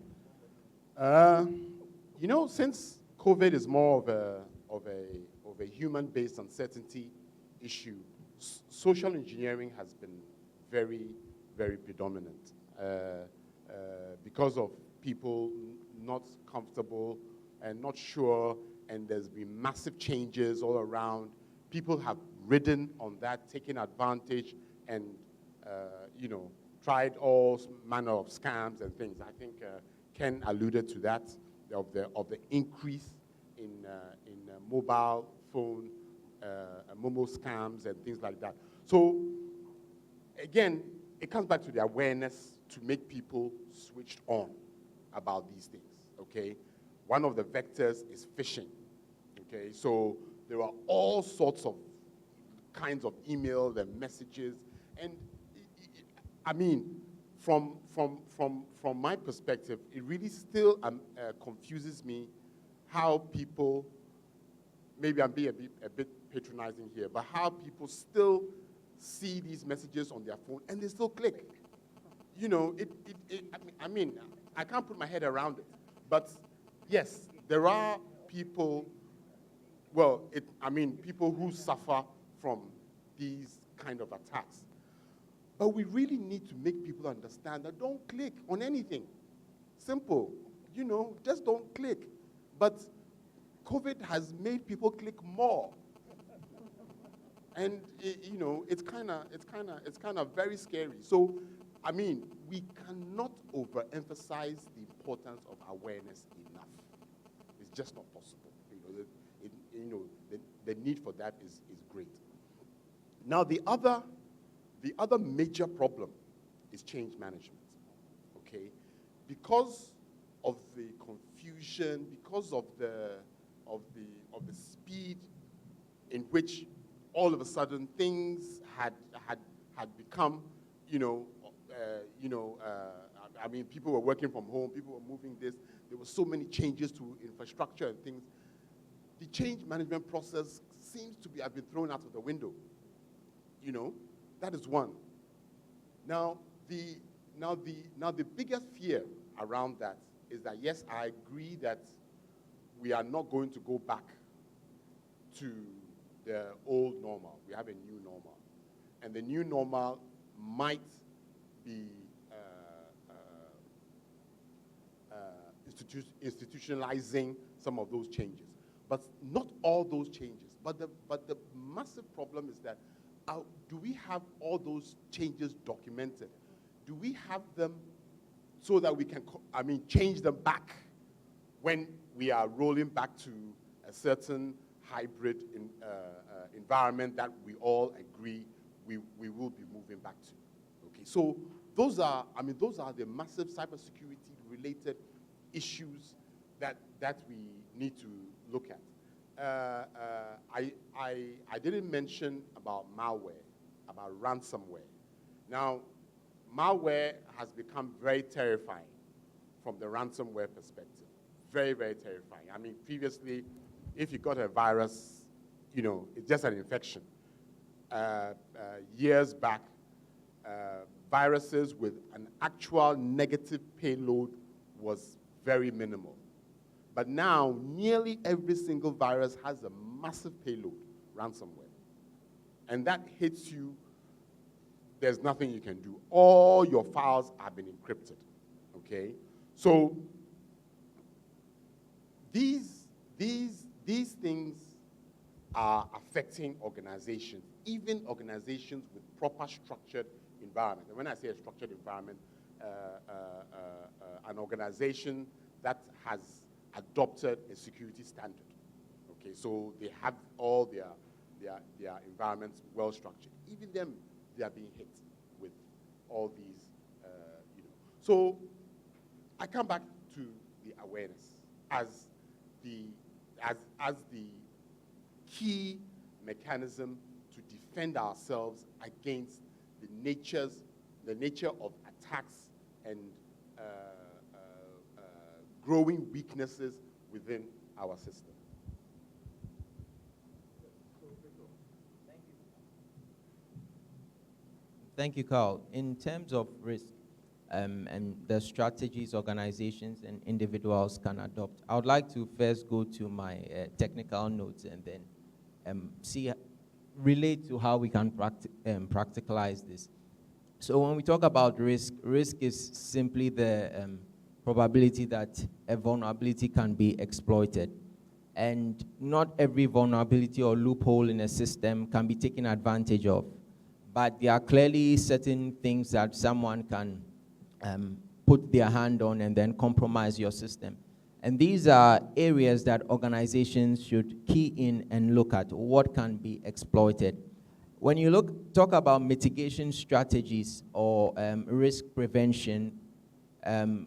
Since COVID is more of a human-based uncertainty issue, social engineering has been very, very predominant because of people not comfortable and not sure, and there's been massive changes all around. People have ridden on that, taken advantage, and tried all manner of scams and things. I think Ken alluded to that, of the increase in mobile phone, Momo scams and things like that. So again, it comes back to the awareness to make people switched on about these things, okay? One of the vectors is phishing, okay? So there are all sorts of kinds of emails and messages, and from my perspective, it really still confuses me how people, maybe I'm being a bit patronizing here, but how people still see these messages on their phone and they still click. I can't put my head around it, but yes, there are people, people who suffer from these kind of attacks. But we really need to make people understand that don't click on anything. Simple. just don't click. But COVID has made people click more. And it's kind of very scary. So, I mean, we cannot overemphasize the importance of awareness enough. It's just not possible. The need for that is great. Now, the other major problem is change management. Okay, because of the confusion, because of the speed in which all of a sudden things had become, I mean, people were working from home, people were moving this. There were so many changes to infrastructure and things. The change management process seems to have been thrown out of the window. That is one. Now the biggest fear around that is that, yes, I agree that we are not going to go back to the old normal. We have a new normal. And the new normal might be institutionalizing some of those changes. But not all those changes. But the massive problem is that do we have all those changes documented? Do we have them so that we can, change them back when we are rolling back to a certain hybrid environment that we all agree we will be moving back to? Okay, so those are the massive cybersecurity related issues that we need to look at. I didn't mention about malware, about ransomware. Now, malware has become very terrifying from the ransomware perspective. Very, very terrifying. I mean, previously, if you got a virus, it's just an infection. Years back, viruses with an actual negative payload was very minimal. But now, nearly every single virus has a massive payload, ransomware. And that hits you, there's nothing you can do. All your files have been encrypted, okay? So these things are affecting organizations, even organizations with proper structured environment. And when I say a structured environment, an organization that has adopted a security standard. Okay, so they have all their environments well structured. Even them, they are being hit with all these, So I come back to the awareness as the key mechanism to defend ourselves against the nature of attacks and growing weaknesses within our system. Thank you, Carl. In terms of risk and the strategies organizations and individuals can adopt, I would like to first go to my technical notes and then relate to how we can practicalize this. So when we talk about risk is simply the probability that a vulnerability can be exploited. And not every vulnerability or loophole in a system can be taken advantage of. But there are clearly certain things that someone can put their hand on and then compromise your system. And these are areas that organizations should key in and look at what can be exploited. When you talk about mitigation strategies or risk prevention,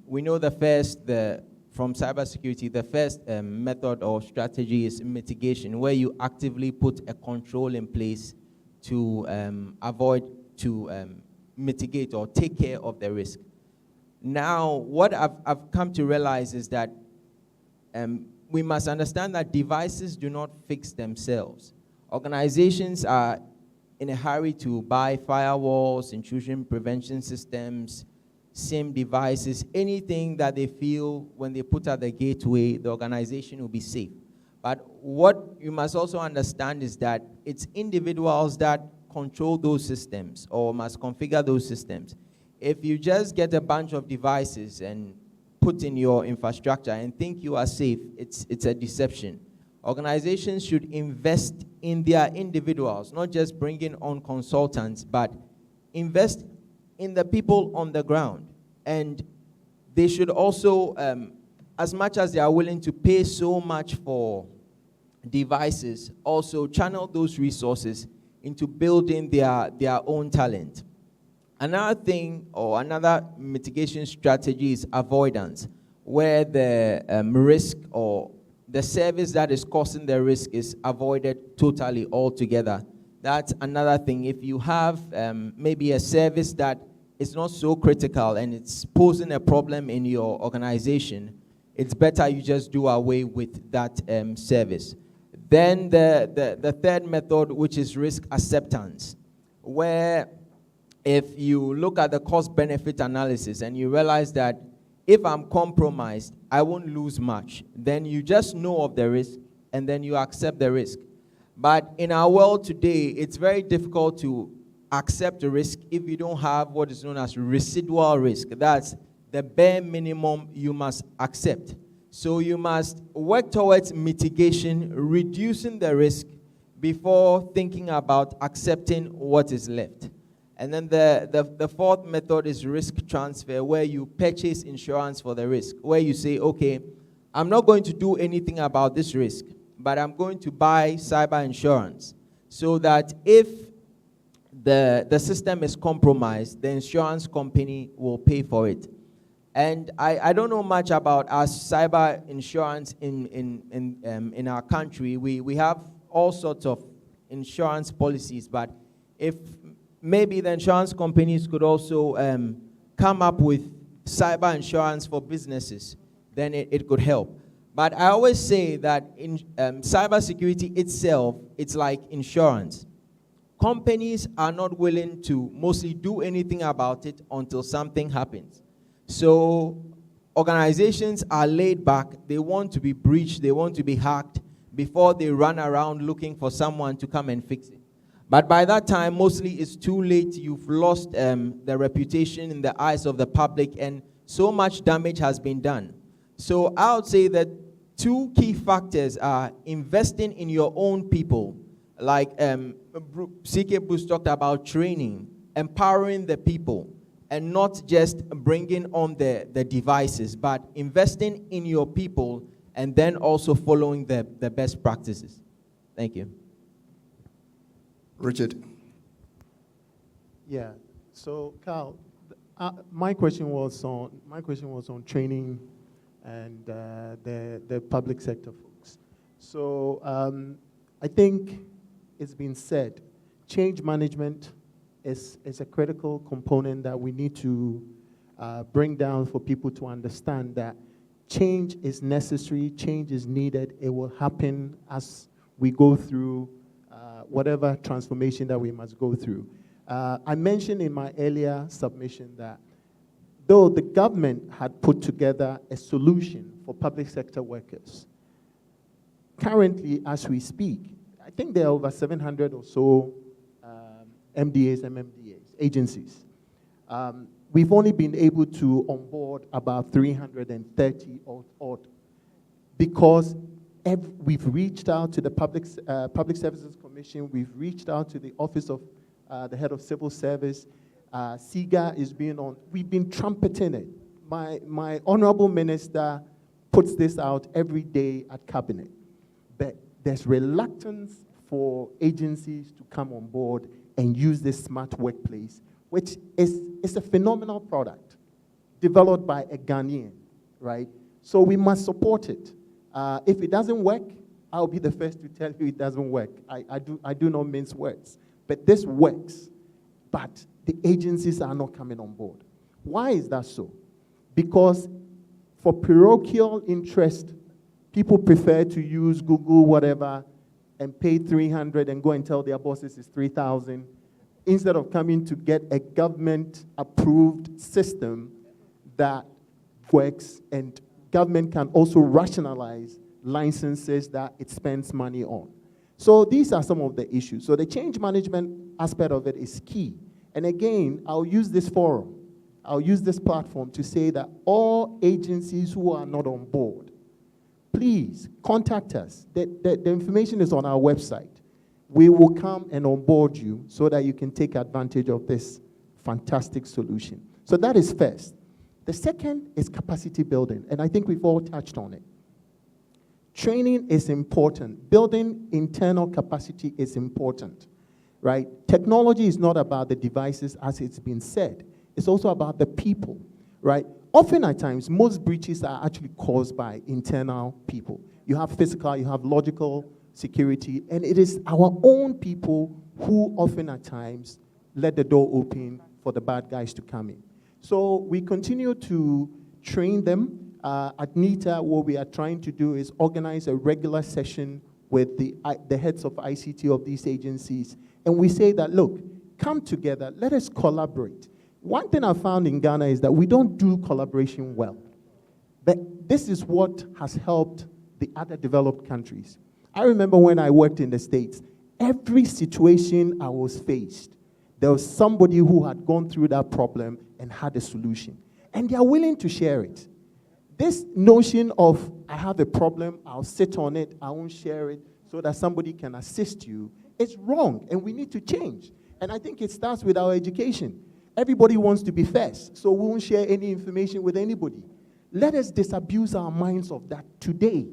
we know from cybersecurity, the first method or strategy is mitigation, where you actively put a control in place to mitigate or take care of the risk. Now, what I've come to realize is that we must understand that devices do not fix themselves. Organizations are in a hurry to buy firewalls, intrusion prevention systems, SIM devices, anything that they feel when they put at the gateway, the organization will be safe. But what you must also understand is that it's individuals that control those systems or must configure those systems. If you just get a bunch of devices and put in your infrastructure and think you are safe, it's a deception. Organizations should invest in their individuals, not just bringing on consultants, but invest in the people on the ground. And they should also, as much as they are willing to pay so much for devices, also channel those resources into building their own talent. Another thing, or another mitigation strategy, is avoidance, where the risk or the service that is causing the risk is avoided totally altogether. That's another thing. If you have maybe a service that is not so critical and it's posing a problem in your organization, it's better you just do away with that service. Then the third method, which is risk acceptance, where if you look at the cost-benefit analysis and you realize that if I'm compromised, I won't lose much, then you just know of the risk and then you accept the risk. But in our world today, it's very difficult to accept a risk if you don't have what is known as residual risk. That's the bare minimum you must accept. So you must work towards mitigation, reducing the risk before thinking about accepting what is left. And then the fourth method is risk transfer, where you purchase insurance for the risk, where you say, okay, I'm not going to do anything about this risk, but I'm going to buy cyber insurance so that if the system is compromised, the insurance company will pay for it. And I don't know much about our cyber insurance in our country. We have all sorts of insurance policies, but if maybe the insurance companies could also come up with cyber insurance for businesses, then it could help. But I always say that in cybersecurity itself, it's like insurance. Companies are not willing to mostly do anything about it until something happens. So organizations are laid back. They want to be breached. They want to be hacked before they run around looking for someone to come and fix it. But by that time, mostly it's too late. You've lost the reputation in the eyes of the public, and so much damage has been done. So I would say that two key factors are investing in your own people, like C.K. Bruce talked about training, empowering the people, and not just bringing on the devices, but investing in your people and then also following the best practices. Thank you. Richard. Yeah. So, Carl, my question was on training and the public sector folks. So, I think it's been said, change management is a critical component that we need to bring down for people to understand that change is necessary, change is needed. It will happen as we go through whatever transformation that we must go through. I mentioned in my earlier submission that though the government had put together a solution for public sector workers, currently, as we speak, I think there are over 700 or so MDAs, MMDAs, agencies. We've only been able to onboard about 330 odd because we've reached out to the Public Services Commission, we've reached out to the Office of the Head of Civil Service, SIGA is being on, we've been trumpeting it. My honorable minister puts this out every day at cabinet, but there's reluctance for agencies to come on board and use this smart workplace, which is a phenomenal product developed by a Ghanaian, right? So we must support it. If it doesn't work, I'll be the first to tell you it doesn't work. I do not mince words. But this works, but the agencies are not coming on board. Why is that so? Because for parochial interest, people prefer to use Google, whatever, and pay $300 and go and tell their bosses it's $3,000, instead of coming to get a government-approved system that works, and government can also rationalize licenses that it spends money on. So these are some of the issues. So the change management aspect of it is key. And again, I'll use this forum I'll use this platform to say that all agencies who are not on board, please contact us. The information is on our website. We will come and onboard you so that you can take advantage of this fantastic solution. So that is first. The second is capacity building, and I think we've all touched on it. Training is important. Building internal capacity is important, right? Technology is not about the devices, as it's been said. It's also about the people, right? Often at times, most breaches are actually caused by internal people. You have physical, you have logical security, and it is our own people who often at times let the door open for the bad guys to come in. So we continue to train them. At NITA, what we are trying to do is organize a regular session with the heads of ICT of these agencies. And we say that, look, come together, let us collaborate. One thing I found in Ghana is that we don't do collaboration well. But this is what has helped the other developed countries. I remember when I worked in the States, every situation I was faced, there was somebody who had gone through that problem and had a solution. And they are willing to share it. This notion of, I have a problem, I'll sit on it, I won't share it, so that somebody can assist you, is wrong, and we need to change. And I think it starts with our education. Everybody wants to be first, so we won't share any information with anybody. Let us disabuse our minds of that today,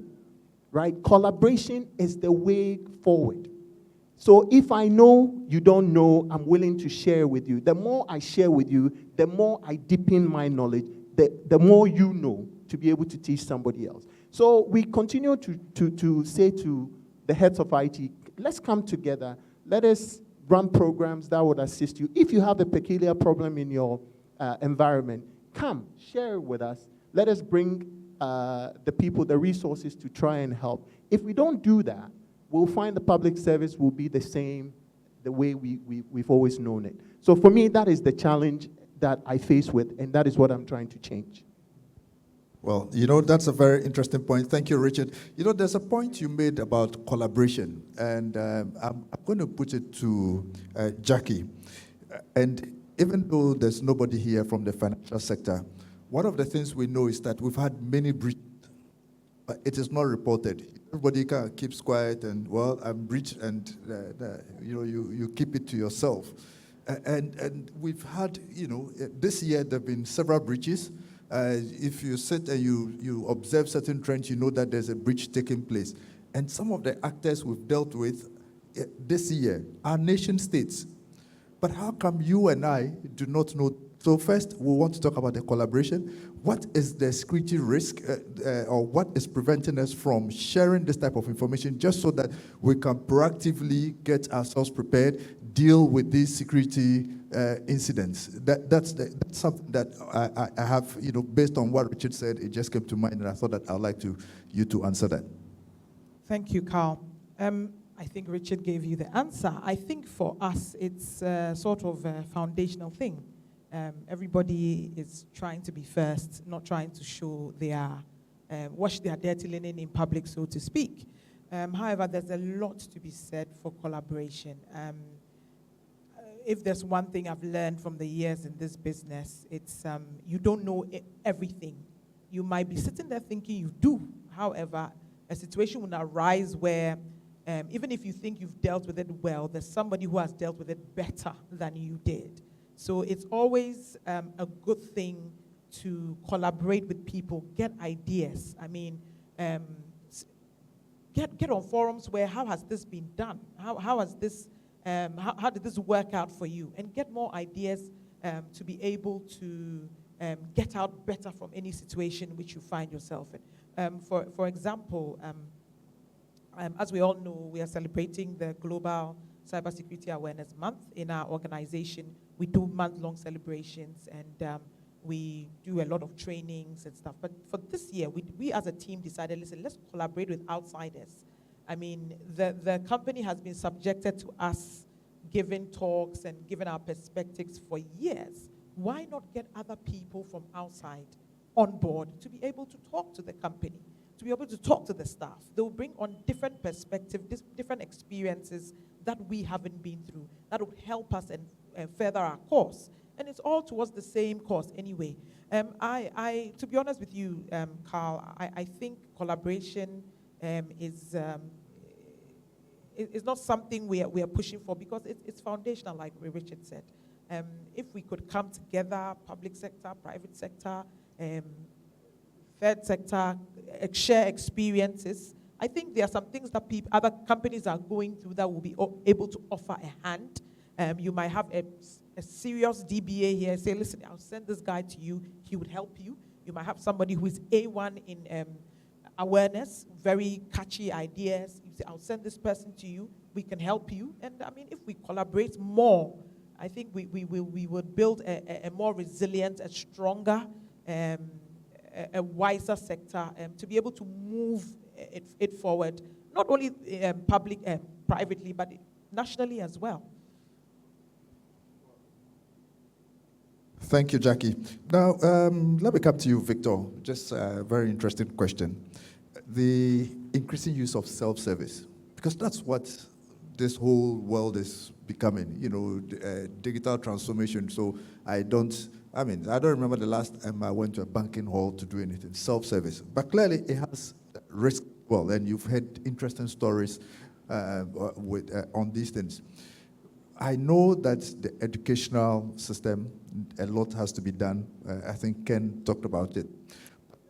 right? Collaboration is the way forward. So if I know you don't know, I'm willing to share with you. The more I share with you, the more I deepen my knowledge, the more you know to be able to teach somebody else. So we continue to say to the heads of IT, let's come together, let us run programs that would assist you. If you have a peculiar problem in your environment, come, share it with us. Let us bring the people, the resources to try and help. If we don't do that, we'll find the public service will be the same, the way we've always known it. So for me, that is the challenge that I face with, and that is what I'm trying to change. Well, that's a very interesting point. Thank you, Richard. There's a point you made about collaboration, and I'm going to put it to Jackie. And even though there's nobody here from the financial sector, one of the things we know is that we've had many breaches, but it is not reported. Everybody kind of keeps quiet and, well, I'm breached, and you keep it to yourself. And we've had, this year there have been several breaches. If you sit and you observe certain trends, you know that there's a breach taking place. And some of the actors we've dealt with this year are nation states. But how come you and I do not know? So first, we want to talk about the collaboration. What is the security risk or what is preventing us from sharing this type of information just so that we can proactively get ourselves prepared, deal with these security incidents? That's something that I have, based on what Richard said, it just came to mind, and I thought that I'd like you to answer that. Thank you, Carl. I think Richard gave you the answer. I think for us, it's sort of a foundational thing. Everybody is trying to be first, not trying to show wash their dirty linen in public, so to speak. However, there's a lot to be said for collaboration. If there's one thing I've learned from the years in this business, it's you don't know everything. You might be sitting there thinking you do. However, a situation will arise where even if you think you've dealt with it well, there's somebody who has dealt with it better than you did. So it's always a good thing to collaborate with people, get ideas. I mean, get on forums where, how has this been done? How has this, how did this work out for you? And get more ideas to be able to get out better from any situation which you find yourself in. For example, as we all know, we are celebrating the Global Cybersecurity Awareness Month in our organization. We do month-long celebrations, and we do a lot of trainings and stuff. But for this year, we as a team decided, listen, let's collaborate with outsiders. I mean, the company has been subjected to us giving talks and giving our perspectives for years. Why not get other people from outside on board to be able to talk to the company, to be able to talk to the staff? They will bring on different perspectives, different experiences that we haven't been through, that would help us and further our course. and it's all towards the same cause anyway. To be honest with you, Carl, I think collaboration is not something we are pushing for, because it's foundational, like Richard said. If we could come together, public sector, private sector, third sector, share experiences, I think there are some things that other companies are going through that will be able to offer a hand. You might have a serious DBA here, say, listen, I'll send this guy to you, he would help you. You might have somebody who is A1 in awareness, very catchy ideas. You say, I'll send this person to you, we can help you. And I mean, if we collaborate more, I think we would build a more resilient, a stronger, a wiser sector to be able to move it forward, not only privately, but nationally as well. Thank you, Jackie. Now, let me come to you, Victor. Just a very interesting question. The increasing use of self-service, because that's what this whole world is becoming, digital transformation. So I don't remember the last time I went to a banking hall to do anything, self-service. But clearly it has risk, well, and you've heard interesting stories on these things. I know that the educational system, a lot has to be done. I think Ken talked about it.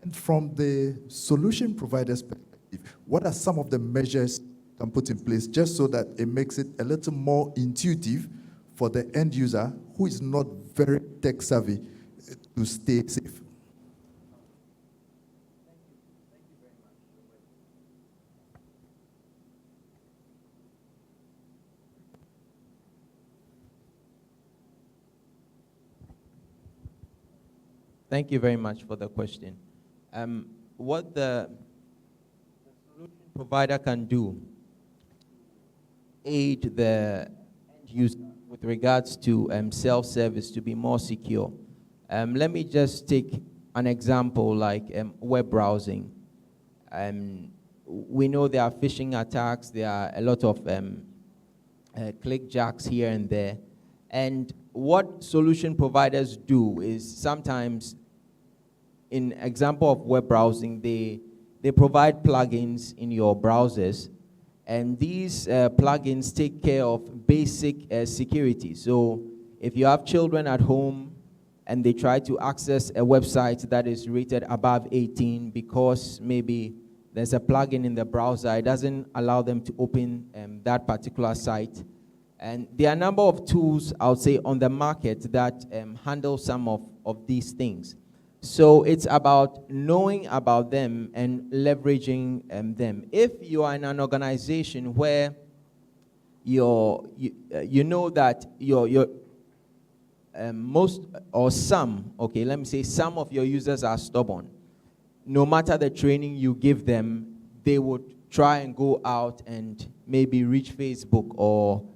And from the solution provider's perspective, what are some of the measures you can put in place just so that it makes it a little more intuitive for the end user who is not very tech savvy to stay safe? Thank you very much for the question. What the solution provider can do aid the end user with regards to self-service to be more secure. Let me just take an example like web browsing. We know there are phishing attacks, there are a lot of clickjacks here and there. And what solution providers do is sometimes, in example of web browsing, they provide plugins in your browsers, and these plugins take care of basic security. So if you have children at home and they try to access a website that is rated above 18 because maybe there's a plugin in the browser, it doesn't allow them to open that particular site. And there are a number of tools, I would say, on the market that handle some of these things. So it's about knowing about them and leveraging them. If you are in an organization where you know that your most or some, okay, let me say some of your users are stubborn. No matter the training you give them, they would try and go out and maybe reach Facebook or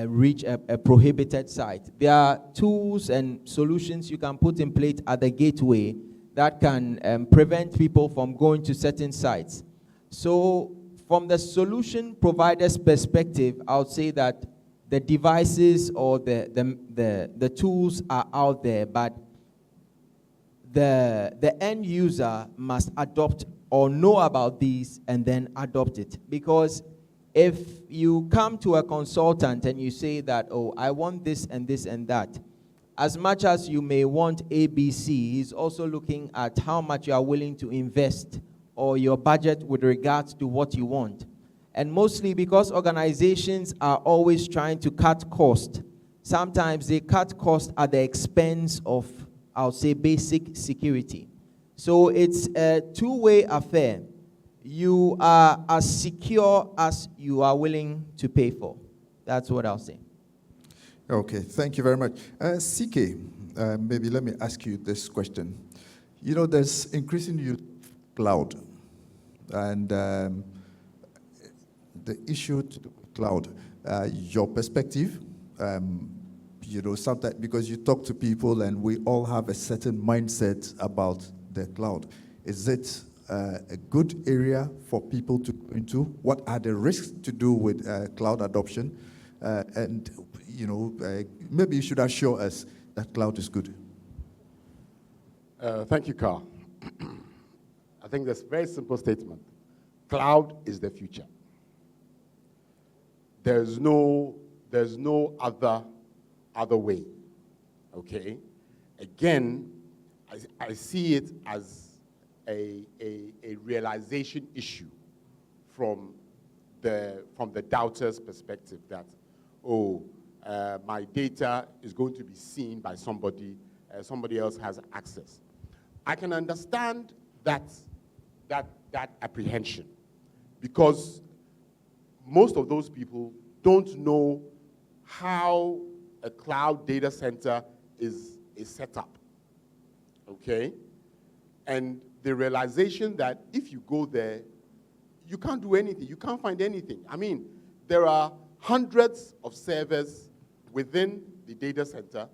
reach a prohibited site. There are tools and solutions you can put in place at the gateway that can prevent people from going to certain sites. So from the solution provider's perspective, I would say that the devices or the tools are out there, but the end user must adopt or know about these and then adopt it. Because if you come to a consultant and you say that, oh, I want this and this and that, as much as you may want ABC, he's also looking at how much you are willing to invest or your budget with regards to what you want. And mostly because organizations are always trying to cut cost, sometimes they cut cost at the expense of, I'll say, basic security. So it's a two-way affair. You are as secure as you are willing to pay for. That's what I'll say. Okay, thank you very much. CK, maybe let me ask you this question. You know, there's increasing use of cloud. And the issue to cloud, your perspective, you know, sometimes because you talk to people and we all have a certain mindset about the cloud. Is it a good area for people to go into? What are the risks to do with cloud adoption? And, you know, maybe you should assure us that cloud is good? Thank you, Carl. I think that's a very simple statement. Cloud is the future. There's no other way, okay? Again, I see it as a realization issue from the doubter's perspective that, my data is going to be seen by somebody else has access. I can understand that apprehension, because most of those people don't know how a cloud data center is set up, okay? And the realization that if you go there, you can't do anything, you can't find anything. I mean, there are hundreds of servers within the data center.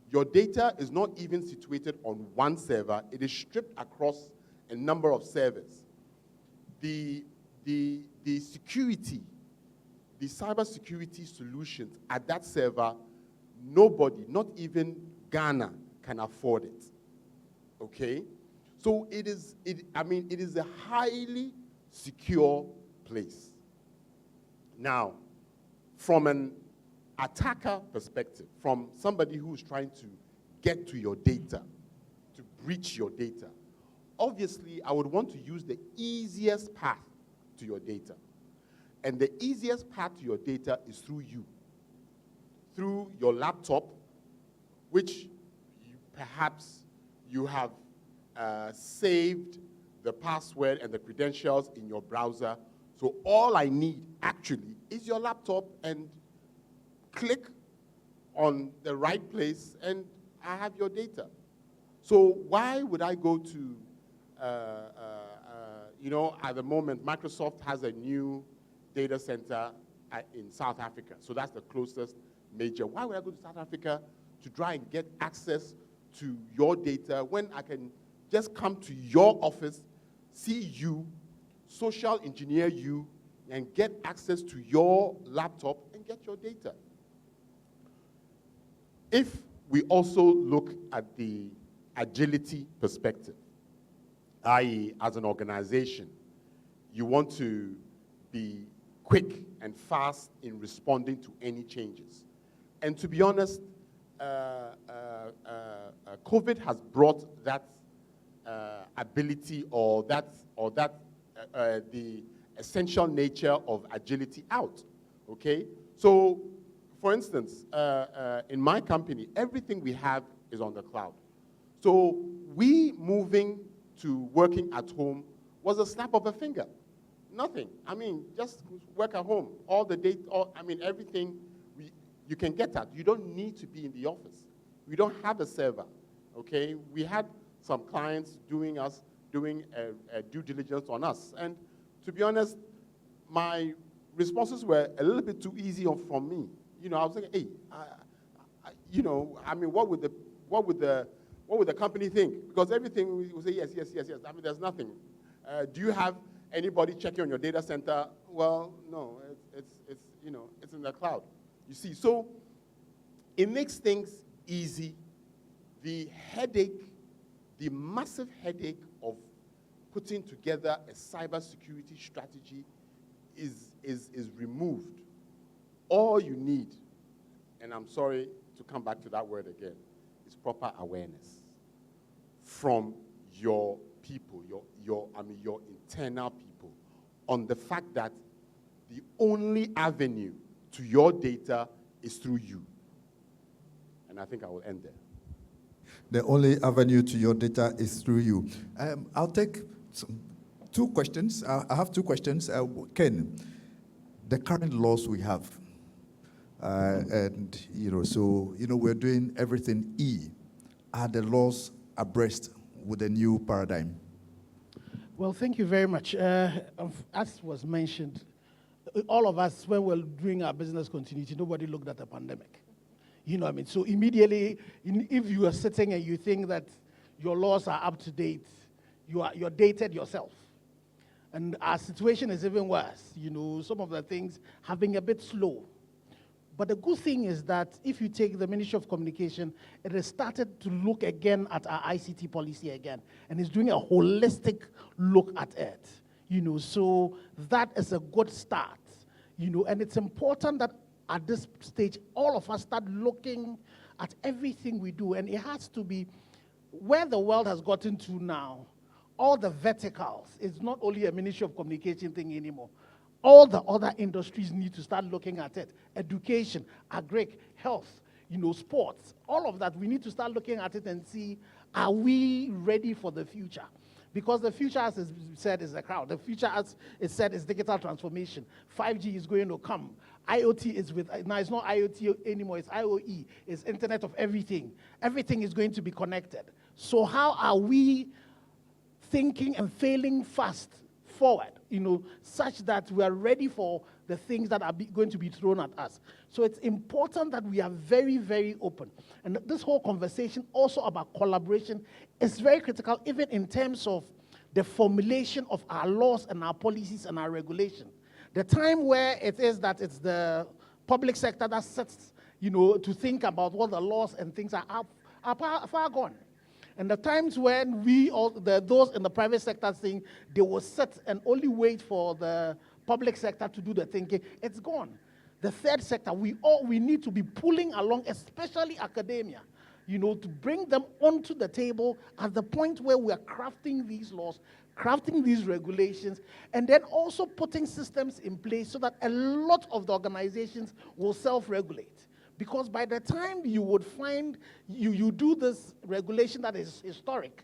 Your data is not even situated on one server, it is stripped across a number of servers. The security, the cybersecurity solutions at that server, nobody, not even Ghana, can afford it, okay? So it is a highly secure place. Now, from an attacker perspective, from somebody who's trying to get to your data, to breach your data, obviously I would want to use the easiest path to your data. And the easiest path to your data is through your laptop, which perhaps you have saved the password and the credentials in your browser. So all I need actually is your laptop, and click on the right place and I have your data. So why would I go to, at the moment, Microsoft has a new data center in South Africa. So that's the closest major. Why would I go to South Africa to try and get access to your data when I can just come to your office, see you, social engineer you, and get access to your laptop and get your data? If we also look at the agility perspective, i.e., as an organization, you want to be quick and fast in responding to any changes. And to be honest, COVID has brought that ability or the essential nature of agility out, okay? So, for instance, in my company, everything we have is on the cloud. So we moving to working at home was a snap of a finger. Nothing. I mean, just work at home. All the data, everything you can get at. You don't need to be in the office. We don't have a server, okay? We had some clients doing a due diligence on us. And to be honest, my responses were a little bit too easy from me. I was thinking, hey, what would the company think? Because everything we would say yes. I mean, there's nothing. Do you have anybody checking on your data center? Well, no. It's in the cloud. You see, so it makes things easy. The headache, the massive headache of putting together a cybersecurity strategy is removed. All you need, and I'm sorry to come back to that word again, is proper awareness from your people, your internal people, on the fact that the only avenue to your data is through you. And I think I will end there. The only avenue to your data is through you. I'll take two questions. I have two questions. Ken, the current laws we have, we're doing everything E. Are the laws abreast with the new paradigm? Well, thank you very much. As was mentioned, all of us, when we're doing our business continuity, nobody looked at the pandemic. So immediately, if you are sitting and you think that your laws are up to date, you're dated yourself. And our situation is even worse. Some of the things have been a bit slow. But the good thing is that if you take the Ministry of Communication, it has started to look again at our ICT policy again, and it's doing a holistic look at it. So that is a good start. And it's important that at this stage, all of us start looking at everything we do, and it has to be where the world has gotten to now. All the verticals, it's not only a Ministry of Communication thing anymore. All the other industries need to start looking at it. Education, agric, health, sports, all of that, we need to start looking at it and see, are we ready for the future? Because the future, as is said, is the crowd. The future, as is said, is digital transformation. 5G is going to come. IoT is now it's not IoT anymore, it's IoE. It's Internet of Everything. Everything is going to be connected. So how are we thinking and failing fast forward, such that we are ready for the things that are going to be thrown at us? So it's important that we are very, very open. And this whole conversation also about collaboration is very critical, even in terms of the formulation of our laws and our policies and our regulation. The time where it is that it's the public sector that sets, to think about what the laws and things are far gone. And the times when those in the private sector think they will sit and only wait for the public sector to do the thinking, it's gone. The third sector, we need to be pulling along, especially academia, to bring them onto the table at the point where we are crafting these laws, crafting these regulations, and then also putting systems in place so that a lot of the organizations will self-regulate. Because by the time you would find you do this regulation that is historic,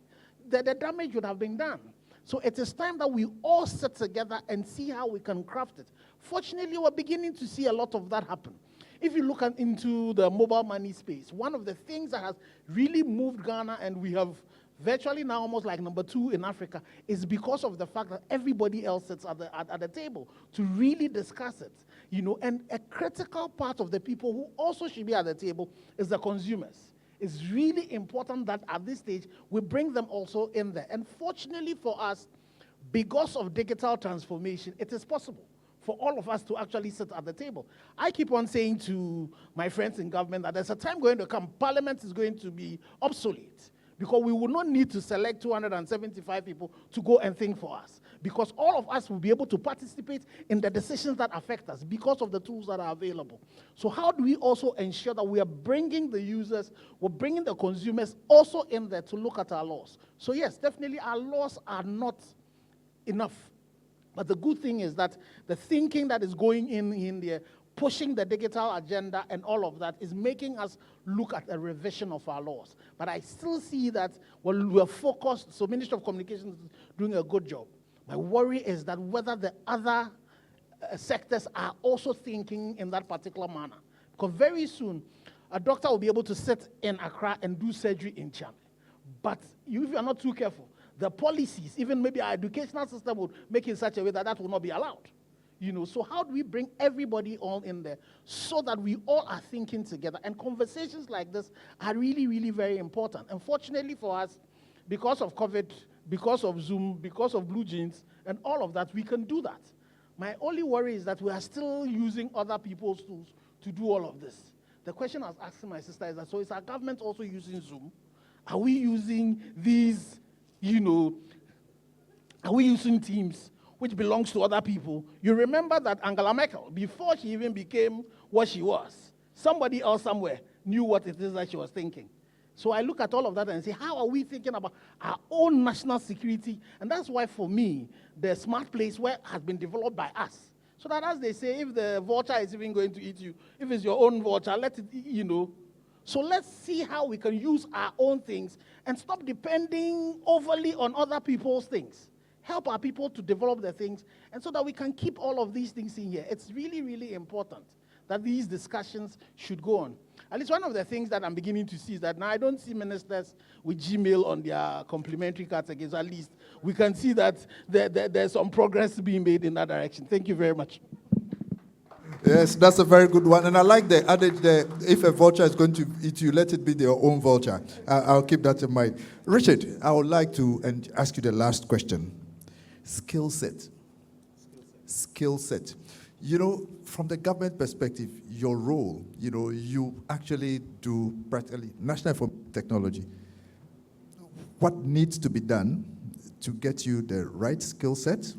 the damage would have been done. So it is time that we all sit together and see how we can craft it. Fortunately, we're beginning to see a lot of that happen. If you look into the mobile money space, one of the things that has really moved Ghana, and we have virtually now almost like number 2 in Africa, is because of the fact that everybody else sits at the table to really discuss it. And a critical part of the people who also should be at the table is the consumers. It's really important that at this stage, we bring them also in there. And fortunately for us, because of digital transformation, it is possible for all of us to actually sit at the table. I keep on saying to my friends in government that there's a time going to come, Parliament is going to be obsolete, because we will not need to select 275 people to go and think for us, because all of us will be able to participate in the decisions that affect us because of the tools that are available. So how do we also ensure that we are bringing the users, we're bringing the consumers also in there to look at our laws? So yes, definitely our laws are not enough. But the good thing is that the thinking that is going in there, pushing the digital agenda and all of that, is making us look at a revision of our laws. But I still see that when we're focused, so Ministry of Communications is doing a good job. My worry is that whether the other sectors are also thinking in that particular manner. Because very soon, a doctor will be able to sit in Accra and do surgery in China. But if you are not too careful, the policies, even maybe our educational system would make it in such a way that that will not be allowed. So how do we bring everybody all in there so that we all are thinking together? And conversations like this are really, really very important. Unfortunately for us, because of COVID, because of Zoom, because of Blue Jeans, and all of that, we can do that. My only worry is that we are still using other people's tools to do all of this. The question I was asking my sister is that, so is our government also using Zoom? Are we using these, are we using Teams, which belongs to other people? You remember that Angela Merkel, before she even became what she was, somebody else somewhere knew what it is that she was thinking. So I look at all of that and say, how are we thinking about our own national security? And that's why, for me, the smart place has been developed by us. So that, as they say, if the vulture is even going to eat you, if it's your own vulture, let it, So let's see how we can use our own things and stop depending overly on other people's things. Help our people to develop their things, and so that we can keep all of these things in here. It's really, really important that these discussions should go on. At least one of the things that I'm beginning to see is that now I don't see ministers with Gmail on their complimentary cards again. So at least we can see that there's some progress being made in that direction. Thank you very much. Yes, that's a very good one. And I like the adage there, if a vulture is going to eat you, let it be their own vulture. I'll keep that in mind. Richard, I would like to ask you the last question. Skill set. Skill set. From the government perspective, your role, you actually do practically national information technology. What needs to be done to get you the right skill set,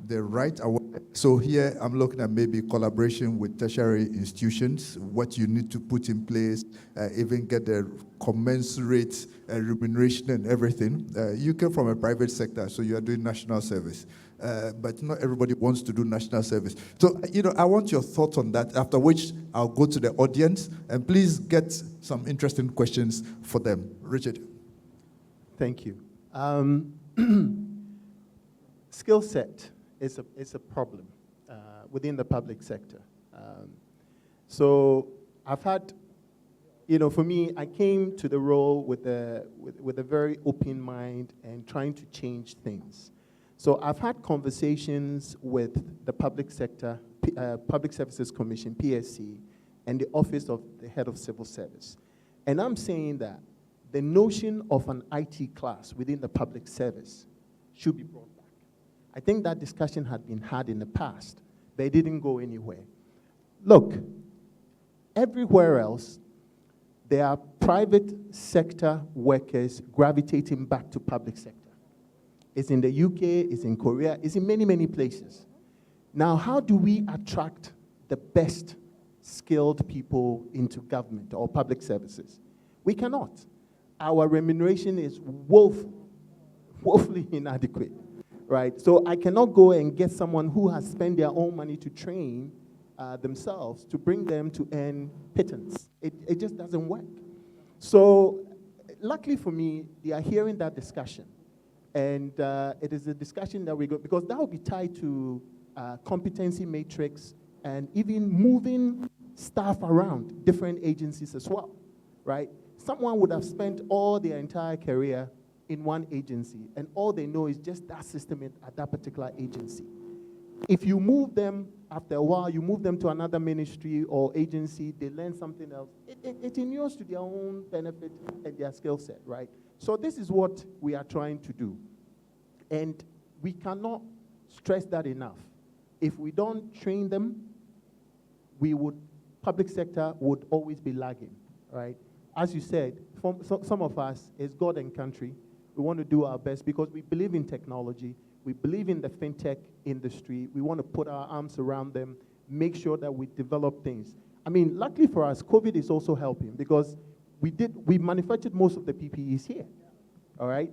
the right awareness? So here I'm looking at maybe collaboration with tertiary institutions, what you need to put in place, even get the commensurate remuneration and everything. You came from a private sector, so you are doing national service. But not everybody wants to do national service. So, I want your thoughts on that, after which I'll go to the audience, and please get some interesting questions for them. Richard. Thank you. Skill set is a problem within the public sector. So I've had, for me, I came to the role with a very open mind and trying to change things. So I've had conversations with the public sector, Public Services Commission, PSC, and the Office of the Head of Civil Service. And I'm saying that the notion of an IT class within the public service should be brought back. I think that discussion had been had in the past, but it didn't go anywhere. Look, everywhere else, there are private sector workers gravitating back to public sector. It's in the UK, it's in Korea, it's in many, many places. Now, how do we attract the best skilled people into government or public services? We cannot. Our remuneration is woefully inadequate, right? So I cannot go and get someone who has spent their own money to train themselves to bring them to earn pittance. It just doesn't work. So luckily for me, they are hearing that discussion. And it is a discussion that we go, because that will be tied to competency matrix and even moving staff around different agencies as well, right? Someone would have spent all their entire career in one agency, and all they know is just that system at that particular agency. If you move them, after a while, you move them to another ministry or agency, they learn something else, it inures to their own benefit and their skill set, right? So this is what we are trying to do. And we cannot stress that enough. If we don't train them, public sector would always be lagging, right? As you said, some of us, it's God and country. We want to do our best because we believe in technology. We believe in the fintech industry. We want to put our arms around them, make sure that we develop things. I mean, luckily for us, COVID is also helping because we manufactured most of the PPEs here, all right?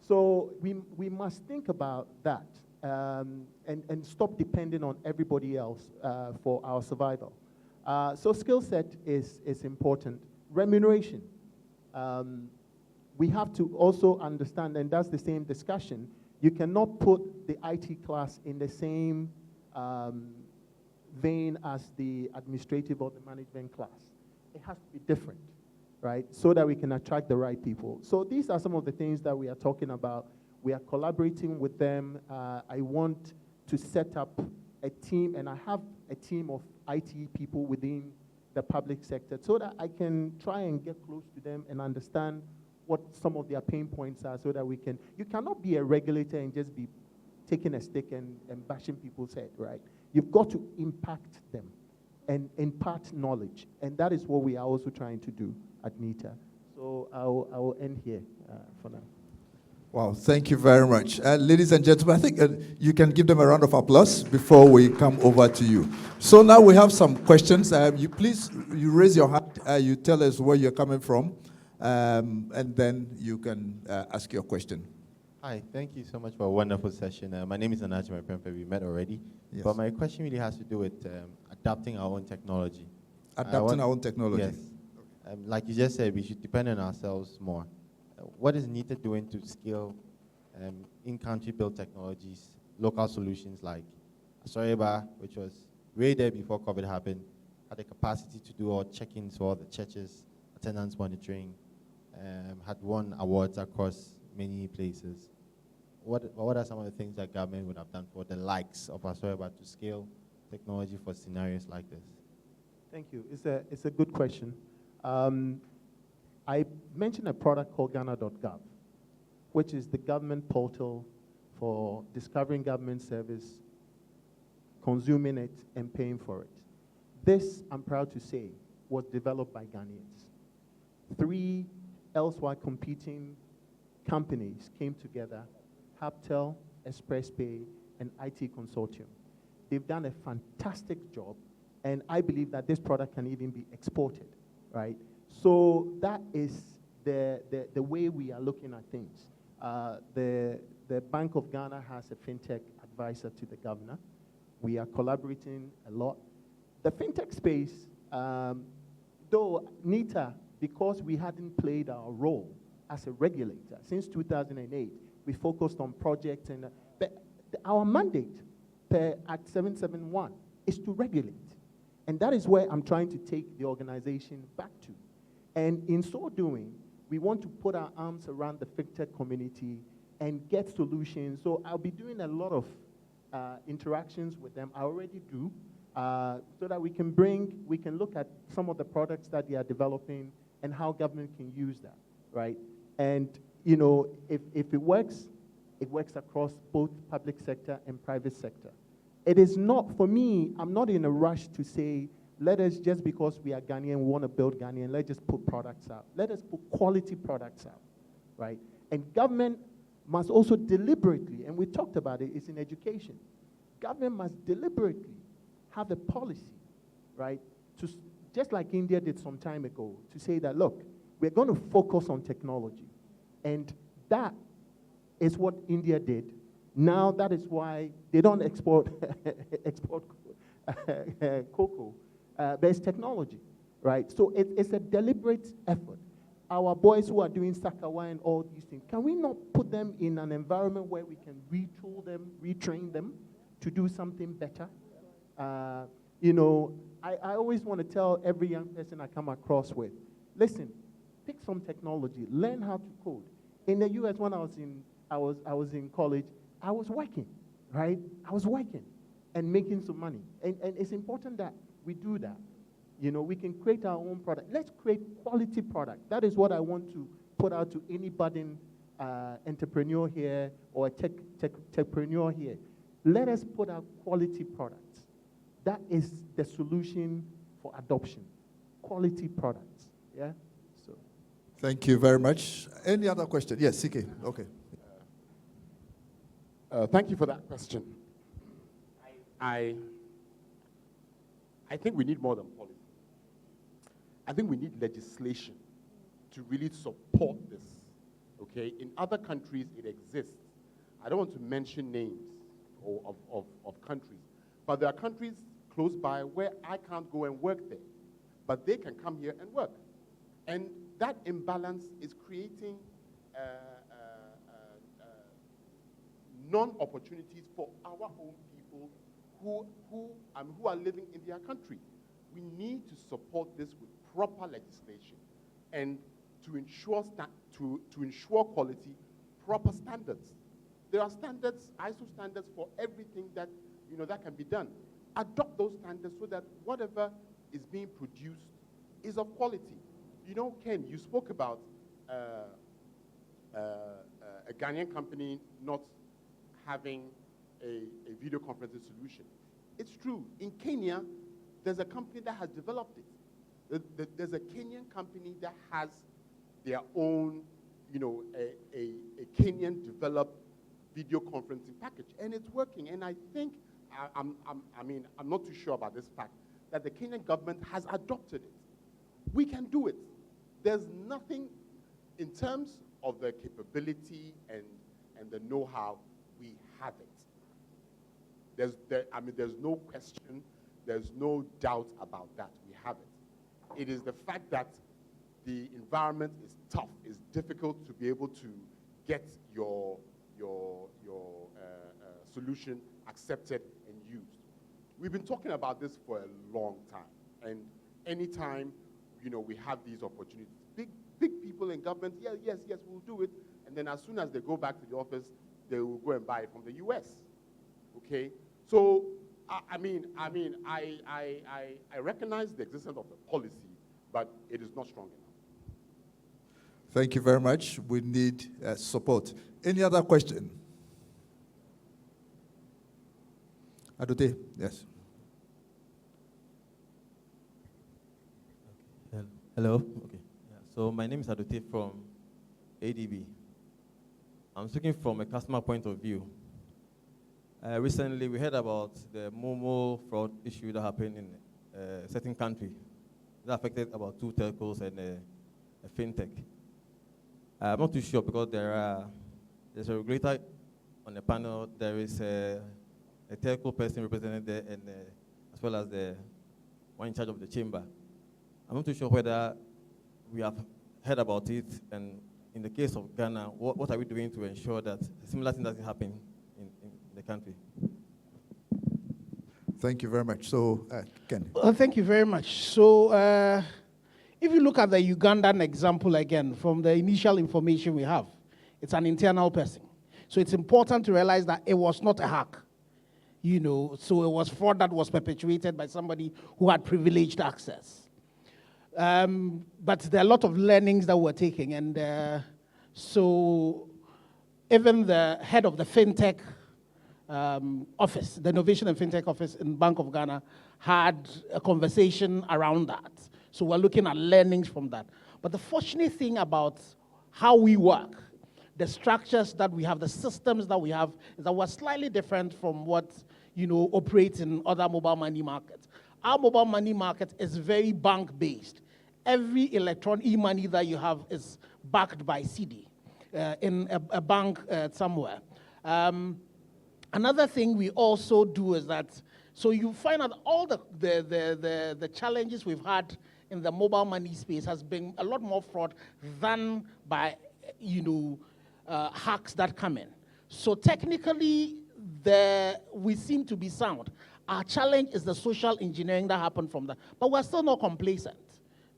So we must think about that and stop depending on everybody else for our survival. So skill set is important. Remuneration. We have to also understand, and that's the same discussion, you cannot put the IT class in the same vein as the administrative or the management class. It has to be different, right? So that we can attract the right people. So these are some of the things that we are talking about. We are collaborating with them. I want to set up a team, and I have a team of IT people within the public sector so that I can try and get close to them and understand what some of their pain points are so that we can, you cannot be a regulator and just be taking a stick and bashing people's head, right? You've got to impact them and impart knowledge. And that is what we are also trying to do at NITA. So I will end here for now. Wow, thank you very much. Ladies and gentlemen, I think you can give them a round of applause before we come over to you. So now we have some questions. You raise your hand, you tell us where you're coming from, and then you can ask your question. Hi, thank you so much for a wonderful session. My name is Anaji Mapempe. We met already. Yes. But my question really has to do with adapting our own technology. Adapting our own technology. Yes. Like you just said, we should depend on ourselves more. What is NITA doing to scale in-country built technologies, local solutions like Asoriba, which was way there before COVID happened, had the capacity to do all check-ins for all the churches, attendance monitoring, had won awards across many places. What are some of the things that government would have done for the likes of Asoriba to scale technology for scenarios like this? Thank you. It's a good question. I mentioned a product called Ghana.gov, which is the government portal for discovering government service, consuming it, and paying for it. This, I'm proud to say, was developed by Ghanaians. 3 elsewhere competing companies came together, Haptel, ExpressPay, and IT Consortium. They've done a fantastic job, and I believe that this product can even be exported, right? So that is the way we are looking at things. The Bank of Ghana has a fintech advisor to the governor. We are collaborating a lot. The fintech space, though NITA, because we hadn't played our role as a regulator since 2008, we focused on projects, and our mandate per Act 771 is to regulate. And that is where I'm trying to take the organization back to. And in so doing, we want to put our arms around the fintech community and get solutions. So I'll be doing a lot of interactions with them. I already do, so that we can look at some of the products that they are developing and how government can use that, right? And, you know, if it works across both public sector and private sector. It is not, for me, I'm not in a rush to say, let us, just because we are Ghanaian, we want to build Ghanaian, let's just put products out. Let us put quality products out, right? And government must also deliberately, and we talked about it, it's in education. Government must deliberately have a policy, right, to, just like India did some time ago, to say that, look, we're going to focus on technology. And that is what India did. Now that is why they don't export cocoa, but it's technology, right? So it's a deliberate effort. Our boys who are doing Sakawa and all these things, can we not put them in an environment where we can retool them, retrain them to do something better? You know, I always want to tell every young person I come across with, listen, pick some technology, learn how to code. In the US, when I was in college, I was working, right? I was working and making some money. And it's important that we do that. You know, we can create our own product. Let's create quality product. That is what I want to put out to any budding entrepreneur here or a techpreneur here. Let us put out quality products. That is the solution for adoption. Quality products, yeah? So. Thank you very much. Any other question? Yes, CK, okay. Thank you for that question. I think we need more than policy. I think we need legislation to really support this, okay? In other countries, it exists. I don't want to mention names of countries, but there are countries close by where I can't go and work there, but they can come here and work. And that imbalance is creating non-opportunities for our own people who are living in their country. We need to support this with proper legislation and to ensure quality, proper standards. There are standards, ISO standards for everything that, you know, that can be done. Adopt those standards so that whatever is being produced is of quality. You know, Ken, you spoke about a Ghanaian company not having a video conferencing solution. It's true. In Kenya, there's a company that has developed it. There's a Kenyan company that has their own, you know, a Kenyan developed video conferencing package, and it's working. And I think, I'm not too sure about this fact, that the Kenyan government has adopted it. We can do it. There's nothing in terms of the capability and the know-how. We have it. There's no question, there's no doubt about that. We have it. It is the fact that the environment is tough, it's difficult to be able to get your solution accepted and used. We've been talking about this for a long time, and anytime, you know, we have these opportunities, big people in government, yes, we'll do it, and then as soon as they go back to the office, they will go and buy it from the US, okay? So, I recognize the existence of a policy, but it is not strong enough. Thank you very much. We need support. Any other question? Adote, yes. Hello. Okay. Yeah. So my name is Adote from ADB. I'm speaking from a customer point of view. Recently, we heard about the Momo fraud issue that happened in a certain country that affected about 2 telcos and a fintech. I'm not too sure because there's a regulator on the panel. There is a telco person represented there, and as well as the one in charge of the chamber. I'm not too sure whether we have heard about it, and in the case of Ghana, what are we doing to ensure that a similar thing doesn't happen in the country? Thank you very much. So, Ken. Thank you very much. So, if you look at the Ugandan example again, from the initial information we have, it's an internal person. So it's important to realize that it was not a hack. So it was fraud that was perpetuated by somebody who had privileged access. But there are a lot of learnings that we're taking, and so even the head of the fintech office, the Innovation and Fintech office in Bank of Ghana, had a conversation around that. So we're looking at learnings from that. But the fortunate thing about how we work, the structures that we have, the systems that we have, is that we're slightly different from what operates in other mobile money markets. Our mobile money market is very bank-based. Every electronic e-money that you have is backed by CD in a bank somewhere. Another thing we also do is that, so you find out all the challenges we've had in the mobile money space has been a lot more fraud than by, hacks that come in. So technically, we seem to be sound. Our challenge is the social engineering that happened from that. But we're still not complacent.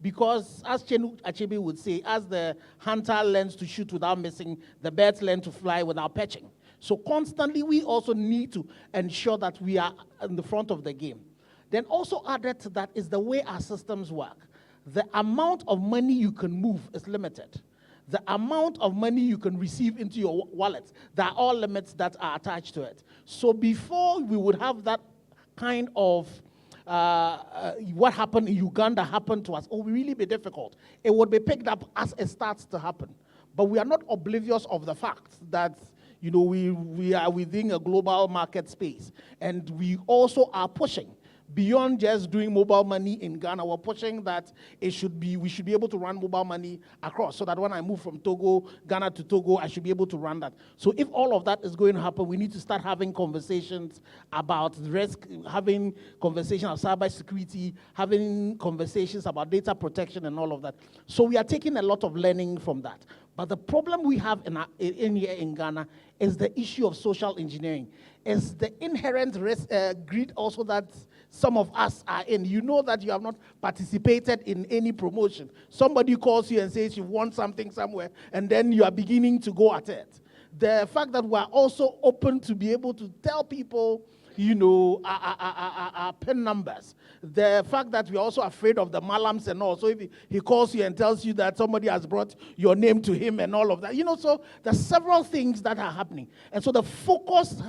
Because, as Chenu Achebe would say, as the hunter learns to shoot without missing, the birds learn to fly without perching. So constantly, we also need to ensure that we are in the front of the game. Then also added to that is the way our systems work. The amount of money you can move is limited. The amount of money you can receive into your wallet, there are all limits that are attached to it. So before we would have that kind of what happened in Uganda happen to us, it would really be difficult. It would be picked up as it starts to happen. But we are not oblivious of the fact that we are within a global market space. And we also are pushing beyond just doing mobile money in Ghana. We're pushing that we should be able to run mobile money across, so that when I move from Ghana to Togo, I should be able to run that. So if all of that is going to happen, we need to start having conversations about risk, having conversations about cybersecurity, having conversations about data protection and all of that. So we are taking a lot of learning from that. But the problem we have in here in Ghana is the issue of social engineering. Is the inherent risk, greed also that some of us are in. You know that you have not participated in any promotion. Somebody calls you and says you want something somewhere, and then you are beginning to go at it. The fact that we are also open to be able to tell people, our PIN numbers. The fact that we're also afraid of the malams and all. So if he calls you and tells you that somebody has brought your name to him and all of that, so there's several things that are happening. And so the focus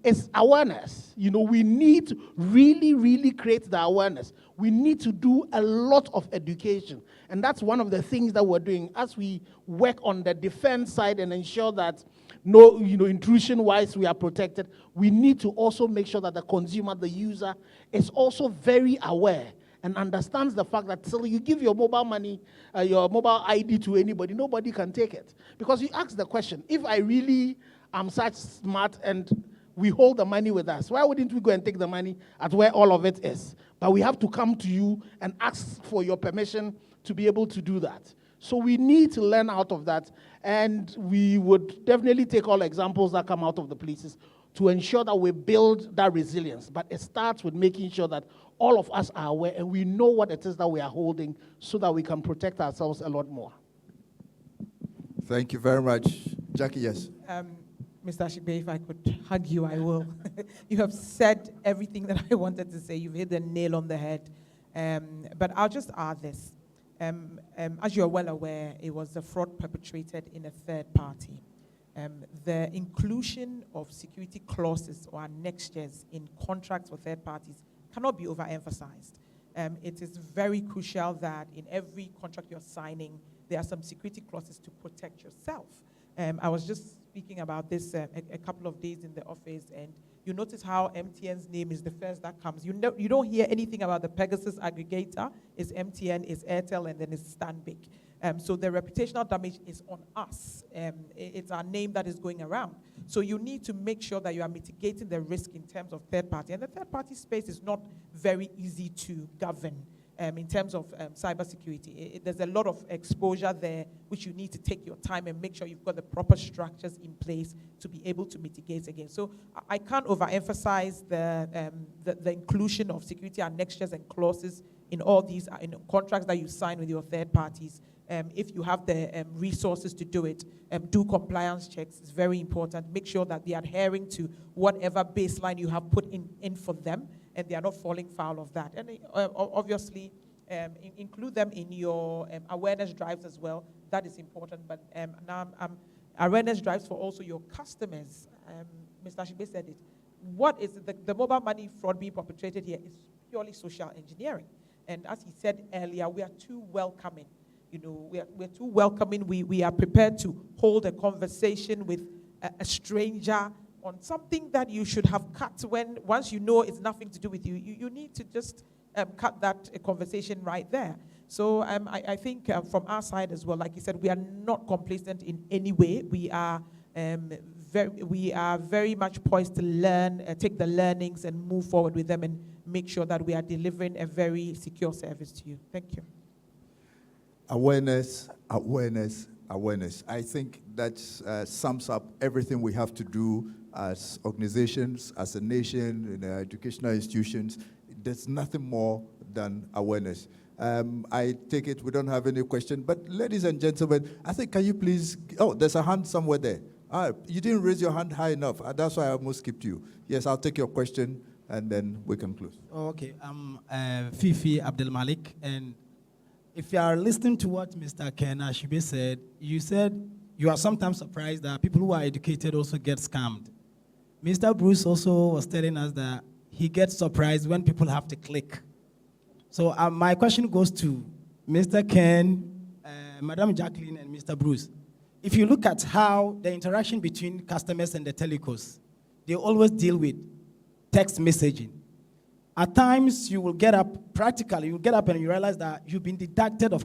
is awareness. We need to really, really create the awareness. We need to do a lot of education. And that's one of the things that we're doing as we work on the defense side and ensure that intrusion-wise, we are protected. We need to also make sure that the consumer, the user, is also very aware and understands the fact that till you give your mobile money, your mobile ID to anybody, nobody can take it. Because you ask the question, if I really am such smart and we hold the money with us, why wouldn't we go and take the money at where all of it is? But we have to come to you and ask for your permission to be able to do that. So we need to learn out of that, and we would definitely take all examples that come out of the places to ensure that we build that resilience. But it starts with making sure that all of us are aware and we know what it is that we are holding so that we can protect ourselves a lot more. Thank you very much. Jackie, yes. Mr. Ashibe, if I could hug you, I will. You have said everything that I wanted to say. You've hit the nail on the head. But I'll just add this. As you're well aware, it was a fraud perpetrated in a third party. The inclusion of security clauses or annexures in contracts with third parties cannot be overemphasized. It is very crucial that in every contract you're signing, there are some security clauses to protect yourself. I was just speaking about this a couple of days in the office, and you notice how MTN's name is the first that comes. You don't hear anything about the Pegasus aggregator. It's MTN, it's Airtel, and then it's Stanbic. So the reputational damage is on us. It's our name that is going around. So you need to make sure that you are mitigating the risk in terms of third party. And the third party space is not very easy to govern in terms of cybersecurity. There's a lot of exposure there, which you need to take your time and make sure you've got the proper structures in place to be able to mitigate against. So I can't overemphasize the inclusion of security annexures and clauses in all these contracts that you sign with your third parties. If you have the resources to do it, do compliance checks. It's very important. Make sure that they're adhering to whatever baseline you have put in for them, and they are not falling foul of that. And obviously, include them in your awareness drives as well. That is important. But now awareness drives for also your customers. Mr. Ashibe said it. What is the mobile money fraud being perpetrated here is purely social engineering. And as he said earlier, we are too welcoming. You know, we're too welcoming. We are prepared to hold a conversation with a stranger on something that you should have cut once you know it's nothing to do with you. You need to just cut that conversation right there. So I think from our side as well, like you said, we are not complacent in any way. We are very much poised to learn, take the learnings and move forward with them and make sure that we are delivering a very secure service to you. Thank you. Awareness, awareness, awareness. I think that sums up everything we have to do as organizations, as a nation, in our educational institutions. There's nothing more than awareness. I take it we don't have any question, but ladies and gentlemen, I think, can you please, oh, there's a hand somewhere there. You didn't raise your hand high enough. That's why I almost skipped you. Yes, I'll take your question, and then we can close. Okay, I'm Fifi Abdel Malik, and if you are listening to what Mr. Ken Ashibe said you are sometimes surprised that people who are educated also get scammed. Mr. Bruce also was telling us that he gets surprised when people have to click. So my question goes to Mr. Ken, Madam Jacqueline, and Mr. Bruce. If you look at how the interaction between customers and the telecos, they always deal with text messaging. At times, you will get up, practically, you will get up and you realize that you've been deducted of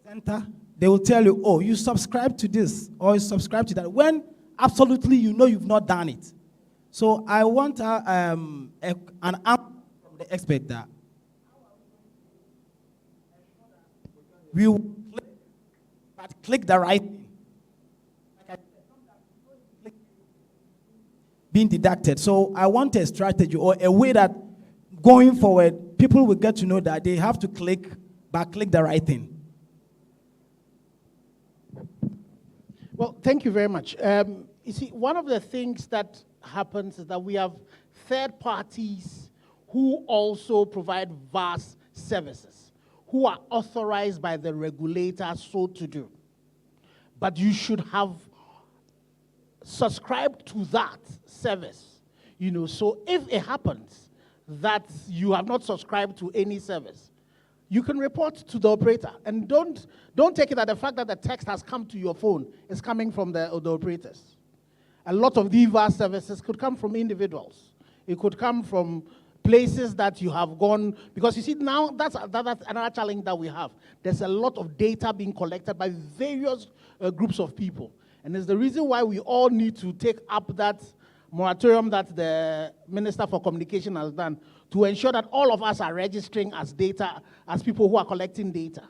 center. They will tell you, oh, you subscribe to this or you subscribe to that, when absolutely you know you've not done it. So I want an answer from the expert that we will click the right thing. Being deducted. So I want a strategy or a way that going forward, people will get to know that they have to click the right thing. Well, thank you very much. You see, one of the things that happens is that we have third parties who also provide vast services, who are authorized by the regulator so to do. But you should have subscribed to that service, you know. So if it happens that you have not subscribed to any service, you can report to the operator. And don't take it that the fact that the text has come to your phone is coming from the operators. A lot of these vast services could come from individuals. It could come from places that you have gone, because you see now that's another challenge that we have. There's a lot of data being collected by various groups of people. And it's the reason why we all need to take up that moratorium that the Minister for Communication has done to ensure that all of us are registering as people who are collecting data.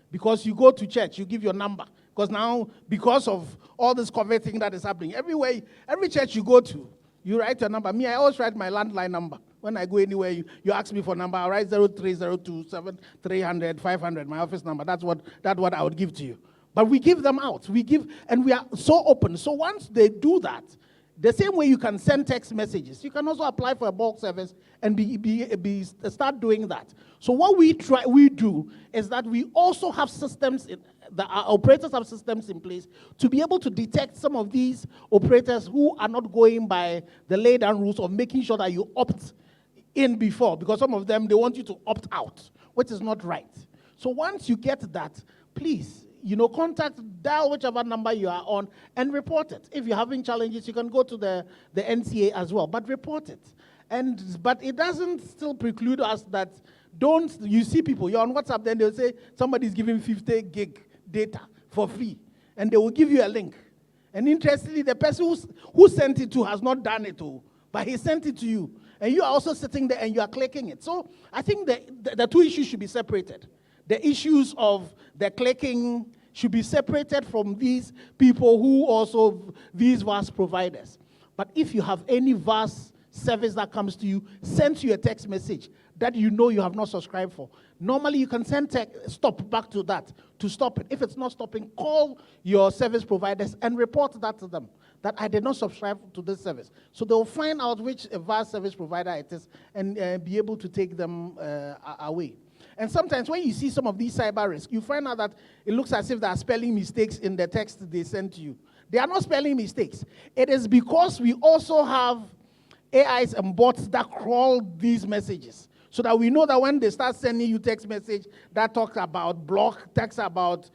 Because you go to church, you give your number. Because now, because of all this COVID thing that is happening, every church you go to, you write your number. Me, I always write my landline number. When I go anywhere, you ask me for number, I write 03027 300 500, my office number. That's what I would give to you. But we give them out. And we are so open. So once they do that, The same way you can send text messages, you can also apply for a bulk service and start doing that. So what we do is that we also have systems, our operators have systems in place to be able to detect some of these operators who are not going by the laid down rules of making sure that you opt in before, because some of them, they want you to opt out, which is not right. So once you get that, please, dial whichever number you are on and report it. If you're having challenges, you can go to the NCA as well, but report it. But it doesn't still preclude us that you see people, you're on WhatsApp, then they'll say somebody's giving 50 gig data for free, and they will give you a link. And interestingly, the person who sent it to has not done it, but he sent it to you. And you are also sitting there and you are clicking it. So I think the two issues should be separated. The issues of the clicking should be separated from these people these VAS providers. But if you have any VAS service that comes to you, send you a text message that you know you have not subscribed for. Normally you can send stop back to that to stop it. If it's not stopping, call your service providers and report that to them, that I did not subscribe to this service. So they'll find out which VAS service provider it is and be able to take them away. And sometimes when you see some of these cyber risks, you find out that it looks as if there are spelling mistakes in the text they send to you. They are not spelling mistakes. It is because we also have AIs and bots that crawl these messages, so that we know that when they start sending you text message that talks about block, text about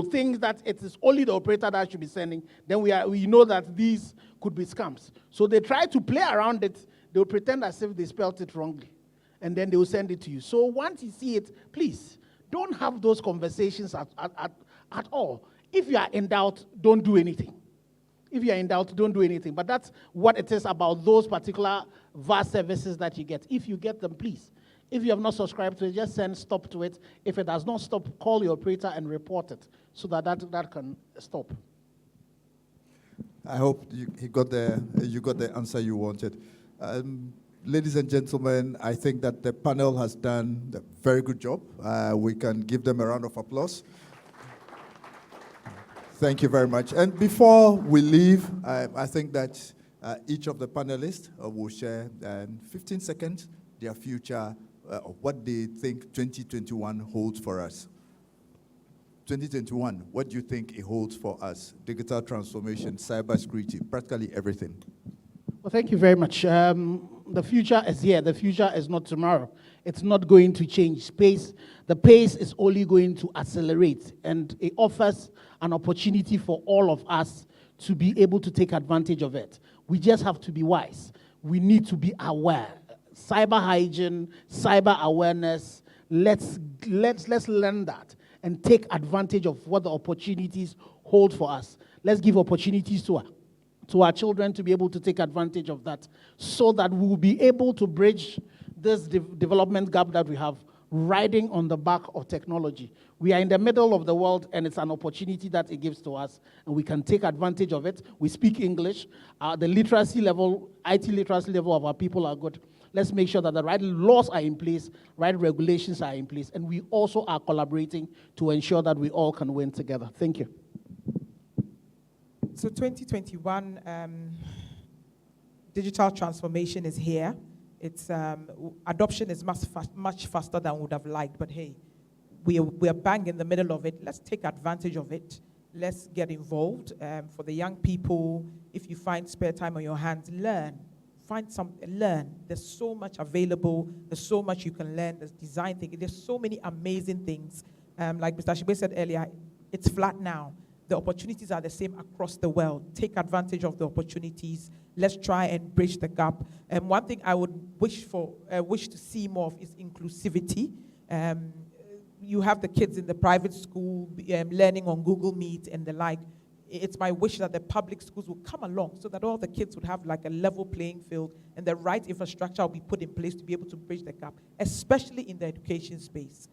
things that it is only the operator that should be sending, then we know that these could be scams. So they try to play around it. They will pretend as if they spelled it wrongly, and then they will send it to you. So once you see it, please don't have those conversations at all. If you are in doubt, don't do anything. If you are in doubt, don't do anything. But that's what it is about those particular VAS services that you get. If you get them, please. If you have not subscribed to it, just send stop to it. If it does not stop, call your operator and report it so that can stop. I hope you got the answer you wanted. Ladies and gentlemen, I think that the panel has done a very good job. We can give them a round of applause. Thank you very much. And before we leave, I think that each of the panelists will share in 15 seconds their future, what they think 2021 holds for us. 2021, what do you think it holds for us? Digital transformation, cybersecurity, practically everything. Well, thank you very much. The future is here. The future is not tomorrow. It's not going to change. The pace is only going to accelerate, and it offers an opportunity for all of us to be able to take advantage of it. We just have to be wise. We need to be aware. Cyber hygiene, cyber awareness, let's learn that and take advantage of what the opportunities hold for us. Let's give opportunities to our children to be able to take advantage of that, so that we will be able to bridge this development gap that we have, riding on the back of technology. We are in the middle of the world, and it's an opportunity that it gives to us, and we can take advantage of it. We speak English. The literacy level, IT literacy level of our people are good. Let's make sure that the right laws are in place, right regulations are in place, and we also are collaborating to ensure that we all can win together. Thank you. So 2021, digital transformation is here. It's adoption is much faster than we would have liked, but hey, we are bang in the middle of it. Let's take advantage of it. Let's get involved. For the young people, if you find spare time on your hands, learn. Learn. There's so much available. There's so much you can learn. There's design thinking. There's so many amazing things. Like Mr. Shibe said earlier, it's flat now. The opportunities are the same across the world. Take advantage of the opportunities. Let's try and bridge the gap. And one thing I would wish to see more of is inclusivity. You have the kids in the private school learning on Google Meet and the like. It's my wish that the public schools will come along so that all the kids would have like a level playing field, and the right infrastructure will be put in place to be able to bridge the gap, especially in the education space.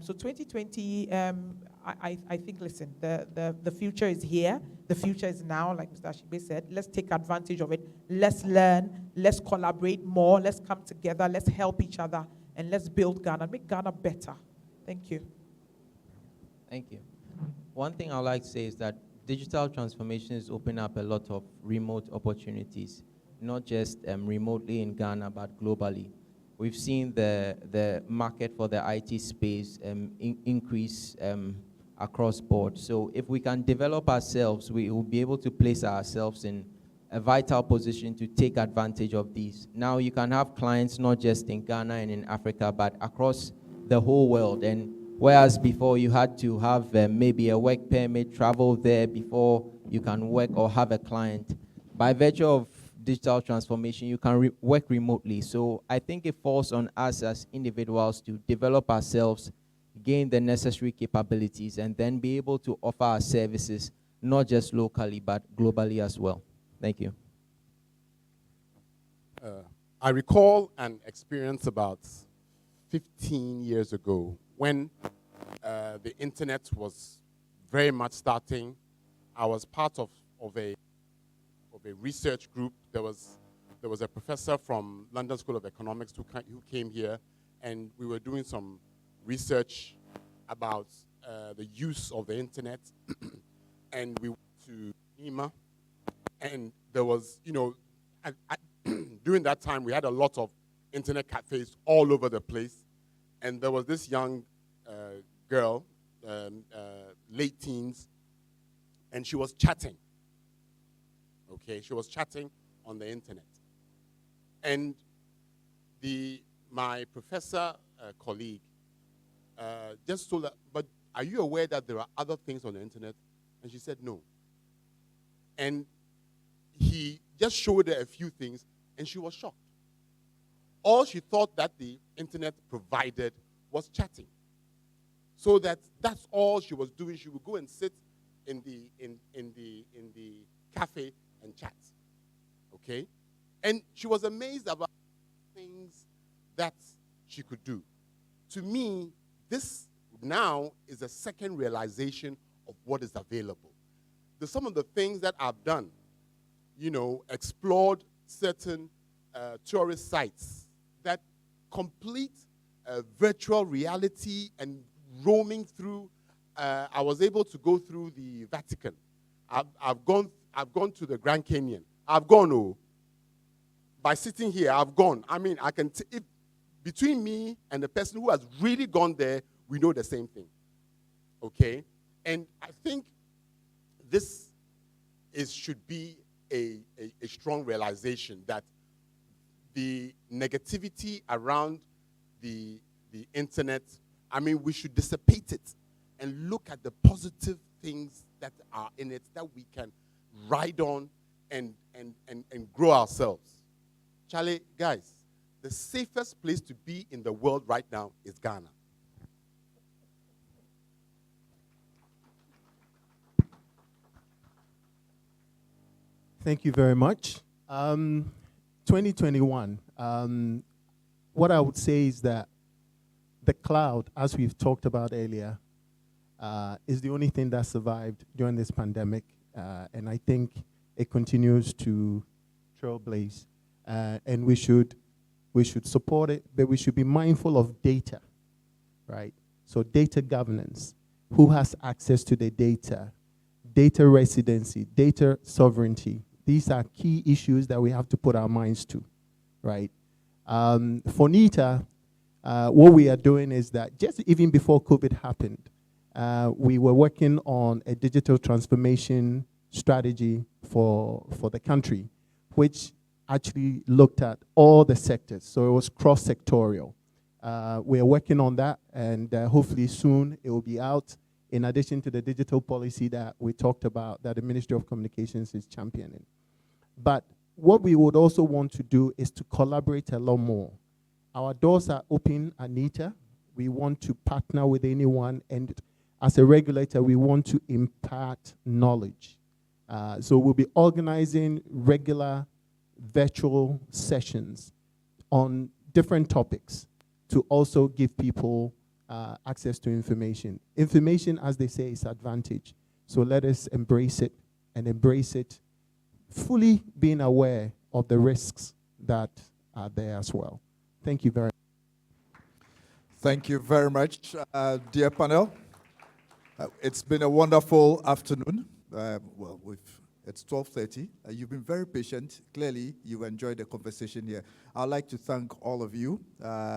So 2020, I think, listen, the future is here. The future is now, like Mr. Ashibe said. Let's take advantage of it. Let's learn. Let's collaborate more. Let's come together. Let's help each other. And let's build Ghana, make Ghana better. Thank you. Thank you. One thing I'd like to say is that digital transformation is opening up a lot of remote opportunities, not just remotely in Ghana, but globally. We've seen the market for the IT space increase across board. So if we can develop ourselves, we will be able to place ourselves in a vital position to take advantage of these. Now you can have clients not just in Ghana and in Africa, but across the whole world. And whereas before you had to have maybe a work permit, travel there before you can work or have a client, by virtue of digital transformation, you can work remotely. So I think it falls on us as individuals to develop ourselves, gain the necessary capabilities, and then be able to offer our services, not just locally, but globally as well. Thank you. I recall an experience about 15 years ago when the internet was very much starting. I was part of a research group. There was a professor from London School of Economics who came here, and we were doing some research about the use of the internet. And we went to Nima, and there was, during that time, we had a lot of internet cafes all over the place. And there was this young girl, late teens, and she was chatting. Okay, she was chatting on the internet. And my professor colleague just told her, but are you aware that there are other things on the internet? And she said, no. And he just showed her a few things, and she was shocked. All she thought that the internet provided was chatting. So that's all she was doing. She would go and sit in the cafe and chat. Okay? And she was amazed about things that she could do. To me, this now is a second realization of what is available. Some of the things that I've done, explored certain tourist sites that complete virtual reality and roaming through. I was able to go through the Vatican. I've gone to the Grand Canyon. I've gone, by sitting here, I've gone. I mean, between me and the person who has really gone there, we know the same thing. Okay? And I think this should be a strong realization that the negativity around the internet, I mean, we should dissipate it and look at the positive things that are in it that we can ride on and grow ourselves. Charlie, guys, the safest place to be in the world right now is Ghana. Thank you very much. 2021, what I would say is that the cloud, as we've talked about earlier, is the only thing that survived during this pandemic, and I think it continues to trailblaze. And we should support it, but we should be mindful of data, right? So data governance, who has access to the data residency, data sovereignty. These are key issues that we have to put our minds to, right? For NITA, what we are doing is that just even before COVID happened, we were working on a digital transformation strategy for the country, which actually looked at all the sectors. So it was cross-sectorial. We are working on that, and hopefully soon it will be out, in addition to the digital policy that we talked about that the Ministry of Communications is championing. But what we would also want to do is to collaborate a lot more. Our doors are open at NITA. We want to partner with anyone, and as a regulator, we want to impart knowledge. So we'll be organizing regular virtual sessions on different topics to also give people access to information. Information, as they say, is advantage. So let us embrace it, and embrace it fully being aware of the risks that are there as well. Thank you very much. Thank you very much, dear panel. It's been a wonderful afternoon. It's 12:30. You've been very patient. Clearly, you've enjoyed the conversation here. I'd like to thank all of you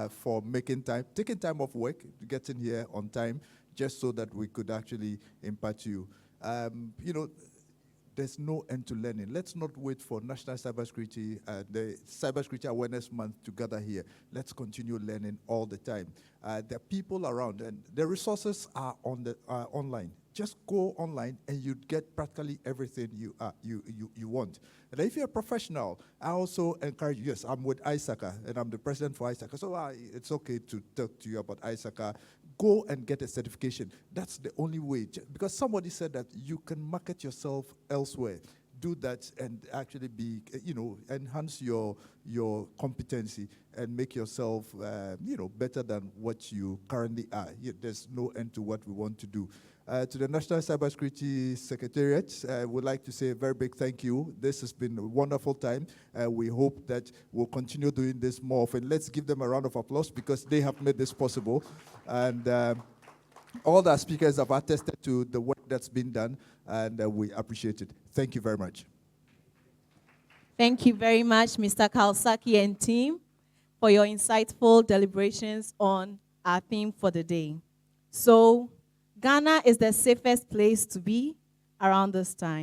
for taking time off work, getting here on time, just so that we could actually impart you. There's no end to learning. Let's not wait for National Cybersecurity, the Cybersecurity Awareness Month to gather here. Let's continue learning all the time. There are people around, and the resources are online. Just go online, and you'd get practically everything you want. And if you're a professional, I also encourage you. Yes, I'm with ISACA, and I'm the president for ISACA, so it's okay to talk to you about ISACA. Go and get a certification. That's the only way. Because somebody said that you can market yourself elsewhere. Do that and actually enhance your competency and make yourself, better than what you currently are. There's no end to what we want to do. To the National Cybersecurity Secretariat, I would like to say a very big thank you. This has been a wonderful time. We hope that we'll continue doing this more often. Let's give them a round of applause because they have made this possible. And all the speakers have attested to the work that's been done, and we appreciate it. Thank you very much. Thank you very much, Mr. Kalsaki and team, for your insightful deliberations on our theme for the day. So, Ghana is the safest place to be around this time.